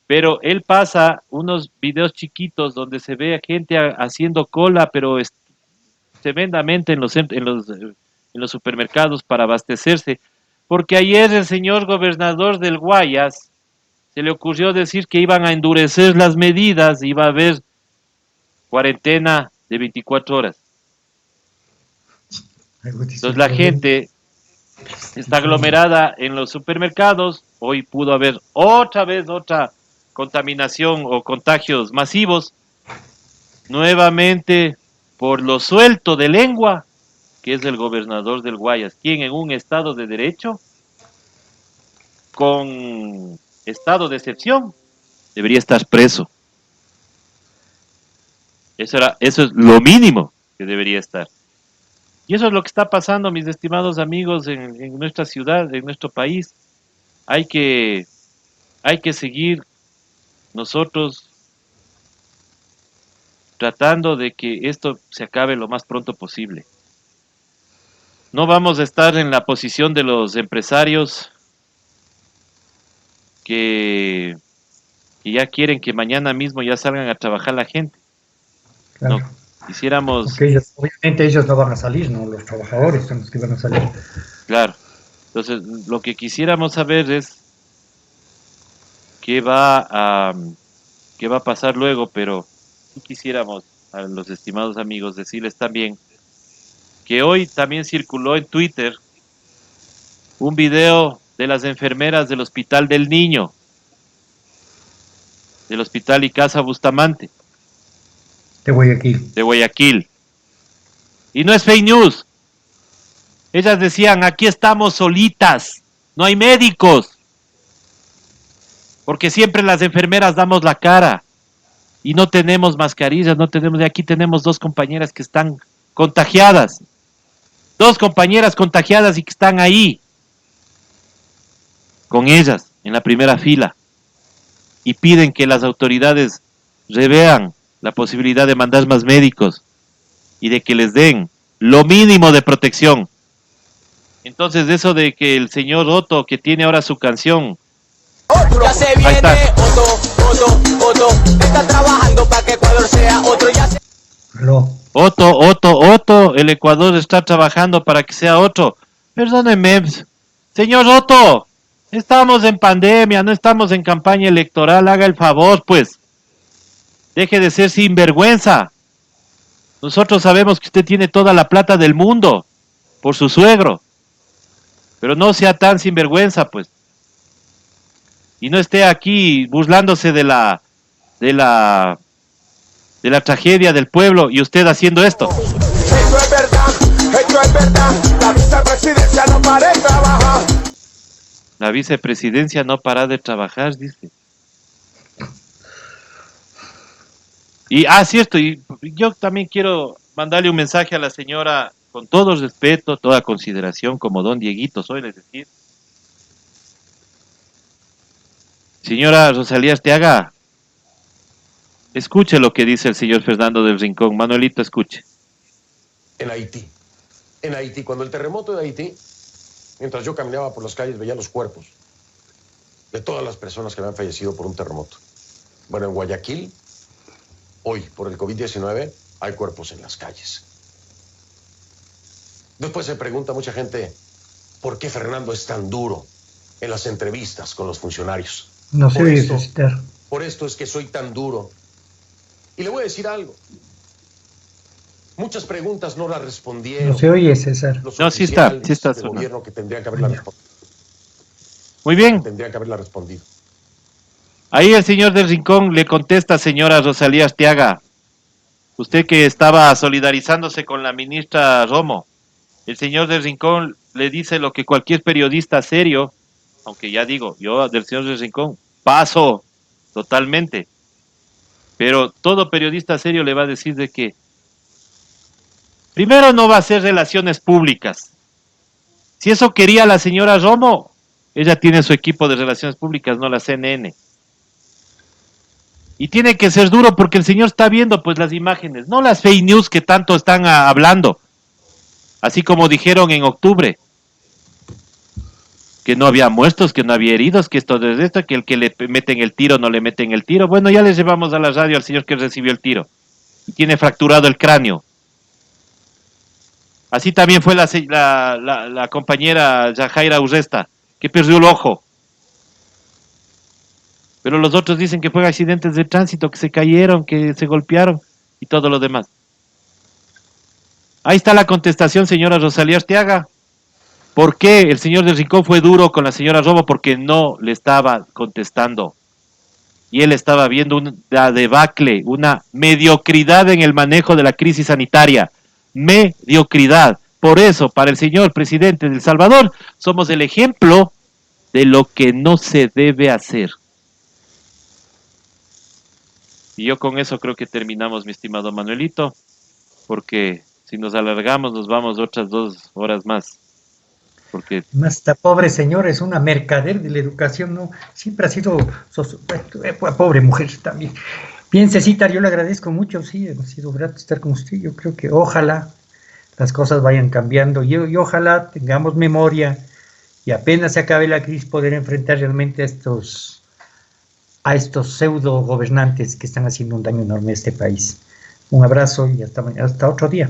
pero él pasa unos videos chiquitos donde se ve a gente haciendo cola, pero tremendamente en los supermercados para abastecerse, porque ayer el señor gobernador del Guayas se le ocurrió decir que iban a endurecer las medidas, iba a haber cuarentena de 24 horas. Entonces la gente está aglomerada en los supermercados. Hoy pudo haber otra contaminación o contagios masivos, nuevamente por lo suelto de lengua que es el gobernador del Guayas, quien en un estado de derecho, con estado de excepción, debería estar preso. Eso es lo mínimo que debería estar. Y eso es lo que está pasando, mis estimados amigos, en nuestra ciudad, en nuestro país. Hay que seguir nosotros tratando de que esto se acabe lo más pronto posible. No vamos a estar en la posición de los empresarios que ya quieren que mañana mismo ya salgan a trabajar la gente.
Claro.
No, quisiéramos...
Porque obviamente ellos no van a salir, ¿no? Los trabajadores son los que van a salir.
Claro. Entonces, lo que quisiéramos saber es qué va a pasar luego, pero sí quisiéramos a los estimados amigos decirles también que hoy también circuló en Twitter un video de las enfermeras del Hospital del Niño, del Hospital y Casa Bustamante. De Guayaquil. Y no es fake news. Ellas decían, aquí estamos solitas, no hay médicos. Porque siempre las enfermeras damos la cara. Y no tenemos mascarillas, y aquí tenemos 2 compañeras que están contagiadas. 2 compañeras contagiadas y que están ahí. Con ellas, en la primera fila. Y piden que las autoridades revean la posibilidad de mandar más médicos y de que les den lo mínimo de protección, Entonces, eso de que el señor Otto, que tiene ahora su canción,
ya se viene Otto, está trabajando para que Ecuador sea otro, ya se...
Otto, el Ecuador está trabajando para que sea otro. Perdóneme, señor Otto, estamos en pandemia, no estamos en campaña electoral, haga el favor, pues. Deje de ser sinvergüenza. Nosotros sabemos que usted tiene toda la plata del mundo por su suegro, pero no sea tan sinvergüenza, pues. Y no esté aquí burlándose de la tragedia del pueblo y usted haciendo esto.
Esto es verdad, la vicepresidencia no para de trabajar.
La vicepresidencia no para de trabajar, dice. Y, cierto, y yo también quiero mandarle un mensaje a la señora, con todo respeto, toda consideración, como don Dieguito soy, es decir. Señora Rosalía Arteaga, escuche lo que dice el señor Fernando del Rincón. Manuelito, escuche.
En Haití, cuando el terremoto de Haití, mientras yo caminaba por las calles, veía los cuerpos de todas las personas que habían fallecido por un terremoto. Bueno, en Guayaquil, hoy, por el COVID-19, hay cuerpos en las calles. Después se pregunta mucha gente, ¿por qué Fernando es tan duro en las entrevistas con los funcionarios?
No se debe necesitar.
Por esto es que soy tan duro. Y le voy a decir algo. Muchas preguntas no las respondieron.
No se oye, César.
No, sí está
del
sonando.
gobierno que tendrían que haberla respondido.
Muy bien.
Tendrían que haberla respondido.
Ahí el señor del Rincón le contesta, señora Rosalía Arteaga. Usted que estaba solidarizándose con la ministra Romo. El señor del Rincón le dice lo que cualquier periodista serio, aunque ya digo, yo del señor del Rincón paso totalmente. Pero todo periodista serio le va a decir de que primero no va a hacer relaciones públicas. Si eso quería la señora Romo, ella tiene su equipo de relaciones públicas, no la CNN. Y tiene que ser duro porque el señor está viendo pues las imágenes, no las fake news que tanto están hablando. Así como dijeron en octubre, que no había muertos, que no había heridos, que esto desde esto, que el que le meten el tiro no le meten el tiro. Bueno, ya les llevamos a la radio al señor que recibió el tiro y tiene fracturado el cráneo. Así también fue la compañera Yajaira Urresta, que perdió el ojo. Pero los otros dicen que fue accidentes de tránsito, que se cayeron, que se golpearon y todo lo demás. Ahí está la contestación, señora Rosalía Arteaga. ¿Por qué el señor del Rincón fue duro con la señora Romo? Porque no le estaba contestando. Y él estaba viendo una debacle, una mediocridad en el manejo de la crisis sanitaria. Mediocridad. Por eso, para el señor presidente de El Salvador, somos el ejemplo de lo que no se debe hacer. Y yo con eso creo que terminamos, mi estimado Manuelito, porque si nos alargamos nos vamos otras 2 horas más. Porque
Más esta pobre señora es una mercader de la educación, ¿no? Siempre ha sido pobre mujer también. Bien, Cecita, yo le agradezco mucho, sí, ha sido grato estar con usted. Yo creo que ojalá las cosas vayan cambiando y ojalá tengamos memoria y apenas se acabe la crisis poder enfrentar realmente a estos pseudo gobernantes que están haciendo un daño enorme a este país. Un abrazo y hasta otro día.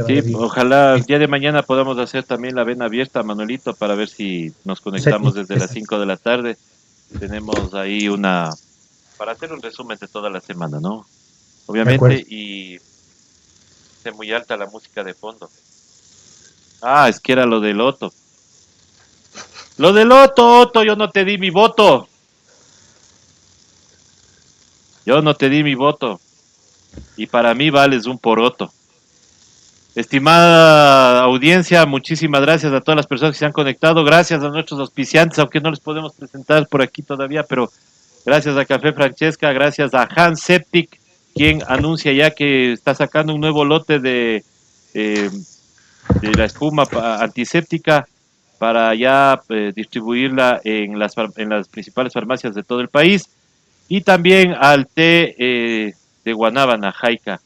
Sí, ojalá el día de mañana podamos hacer también la vena abierta, Manuelito, para ver si nos conectamos desde las 5 de la tarde. Tenemos ahí para hacer un resumen de toda la semana, ¿no? Obviamente, y está muy alta la música de fondo. Es que era lo del Otto. Lo del Otto, yo no te di mi voto. Yo no te di mi voto. Y para mí vales un poroto. Estimada audiencia, muchísimas gracias a todas las personas que se han conectado, gracias a nuestros auspiciantes, aunque no les podemos presentar por aquí todavía, pero gracias a Café Francesca, gracias a Hans Septic, quien anuncia ya que está sacando un nuevo lote de la espuma antiséptica para ya distribuirla en las principales farmacias de todo el país, y también al té de guanábana, jaica,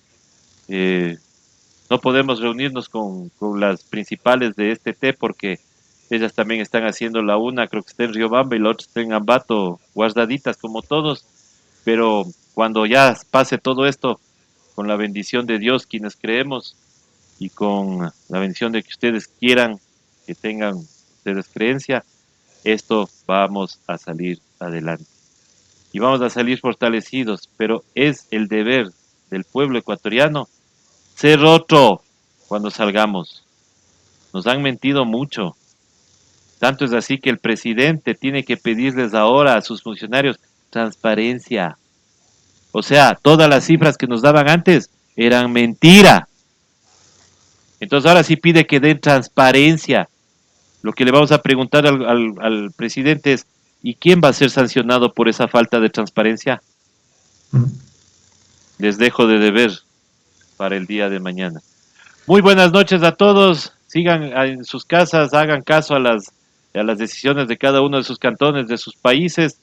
no podemos reunirnos con las principales de este té porque ellas también están haciendo la una, creo que está en Riobamba y la otra está en Ambato, guardaditas como todos, pero cuando ya pase todo esto, con la bendición de Dios, quienes creemos, y con la bendición de que ustedes quieran, que tengan ustedes creencia, esto vamos a salir adelante. Y vamos a salir fortalecidos, pero es el deber del pueblo ecuatoriano ser otro cuando salgamos. Nos han mentido mucho. Tanto es así que el presidente tiene que pedirles ahora a sus funcionarios transparencia. O sea, todas las cifras que nos daban antes eran mentira. Entonces ahora sí pide que den transparencia. Lo que le vamos a preguntar al presidente es, ¿y quién va a ser sancionado por esa falta de transparencia? Les dejo de deber para el día de mañana. Muy buenas noches a todos. Sigan en sus casas, hagan caso a las decisiones de cada uno de sus cantones, de sus países,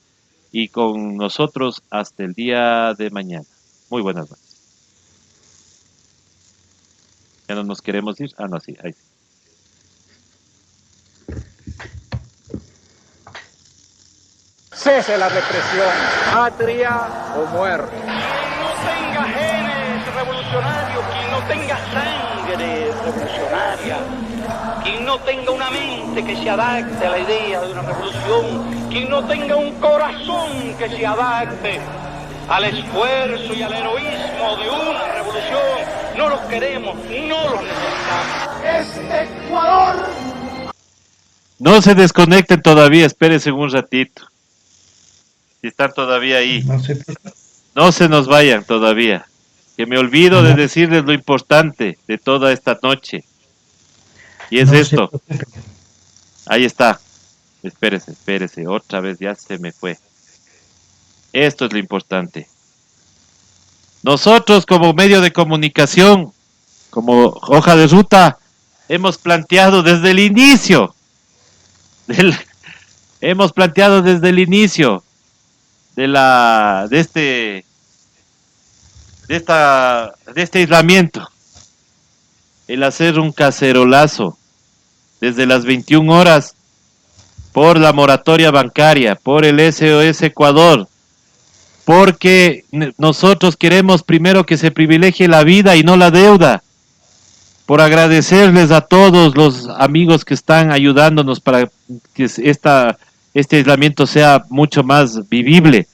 y con nosotros hasta el día de mañana. Muy buenas noches. ¿Ya no nos queremos ir? Ah, no, sí, ahí sí.
Cese la represión, patria o muerte.
Quien no tenga genes revolucionarios, quien no tenga sangre revolucionaria, quien no tenga una mente que se adapte a la idea de una revolución, quien no tenga un corazón que se adapte al esfuerzo y al heroísmo de una revolución, no los queremos, no los necesitamos.
Este Ecuador.
No se desconecten todavía, espérense un ratito. Si están todavía ahí. No se nos vayan todavía. Que me olvido de decirles lo importante de toda esta noche. Y es esto. Ahí está. Espérese. Otra vez ya se me fue. Esto es lo importante. Nosotros como medio de comunicación, como hoja de ruta, hemos planteado desde el inicio. Hemos planteado desde el inicio de este aislamiento, el hacer un cacerolazo desde las 21 horas por la moratoria bancaria, por el SOS Ecuador, porque nosotros queremos primero que se privilegie la vida y no la deuda, por agradecerles a todos los amigos que están ayudándonos para que este aislamiento sea mucho más vivible,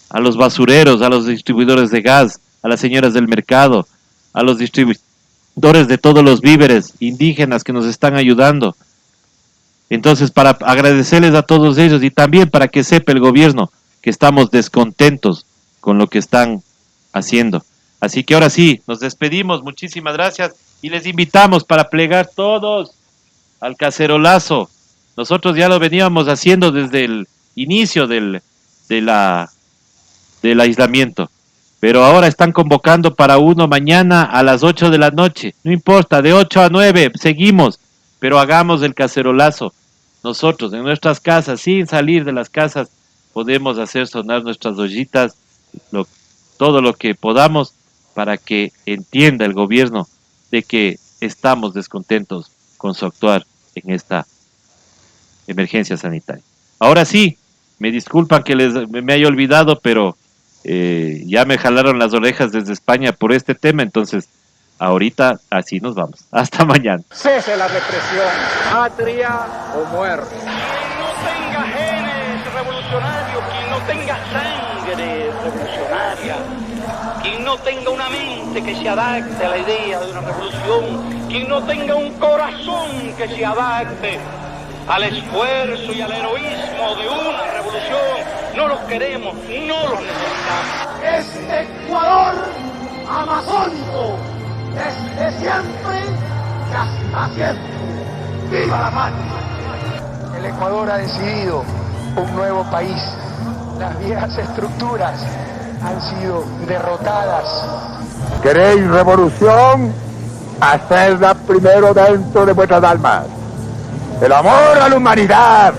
a los basureros, a los distribuidores de gas, a las señoras del mercado, a los distribuidores de todos los víveres indígenas que nos están ayudando. Entonces, para agradecerles a todos ellos y también para que sepa el gobierno que estamos descontentos con lo que están haciendo. Así que ahora sí, nos despedimos, muchísimas gracias y les invitamos para plegar todos al cacerolazo. Nosotros ya lo veníamos haciendo desde el inicio del aislamiento, pero ahora están convocando para uno mañana a las 8 de la noche, no importa, de 8 a 9, seguimos, pero hagamos el cacerolazo. Nosotros en nuestras casas, sin salir de las casas, podemos hacer sonar nuestras ollitas, todo lo que podamos para que entienda el gobierno de que estamos descontentos con su actuar en esta emergencia sanitaria. Ahora sí, me disculpan que me haya olvidado, pero ya me jalaron las orejas desde España por este tema, entonces ahorita así nos vamos. Hasta mañana.
Cese la represión, patria o muerte.
Quien no tenga genes revolucionarios, quien no tenga sangre revolucionaria, quien no tenga una mente que se adapte a la idea de una revolución, quien no tenga un corazón que se adapte al esfuerzo y al heroísmo de una revolución, no los queremos, no los necesitamos.
Este Ecuador amazónico, desde siempre y hasta siempre. ¡Viva la patria!
El Ecuador ha decidido un nuevo país. Las viejas estructuras han sido derrotadas.
¿Queréis revolución? Hacedla primero dentro de vuestras almas. El amor a la humanidad,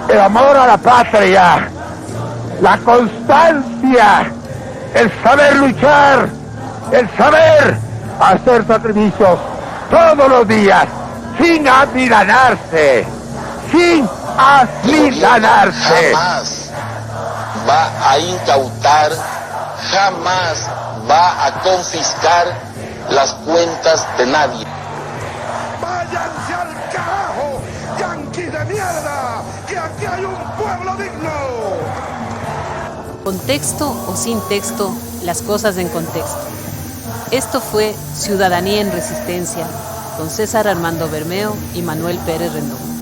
el amor a la patria, la constancia, el saber luchar, el saber hacer sacrificios todos los días, sin amilanarse, sin amilanarse.
Jamás va a incautar, jamás va a confiscar las cuentas de nadie.
¡Váyanse al carajo, yanquis de mierda! ¡Que aquí hay un pueblo digno!
Con texto o sin texto, las cosas en contexto. Esto fue Ciudadanía en Resistencia, con César Armando Bermeo y Manuel Pérez Rendón.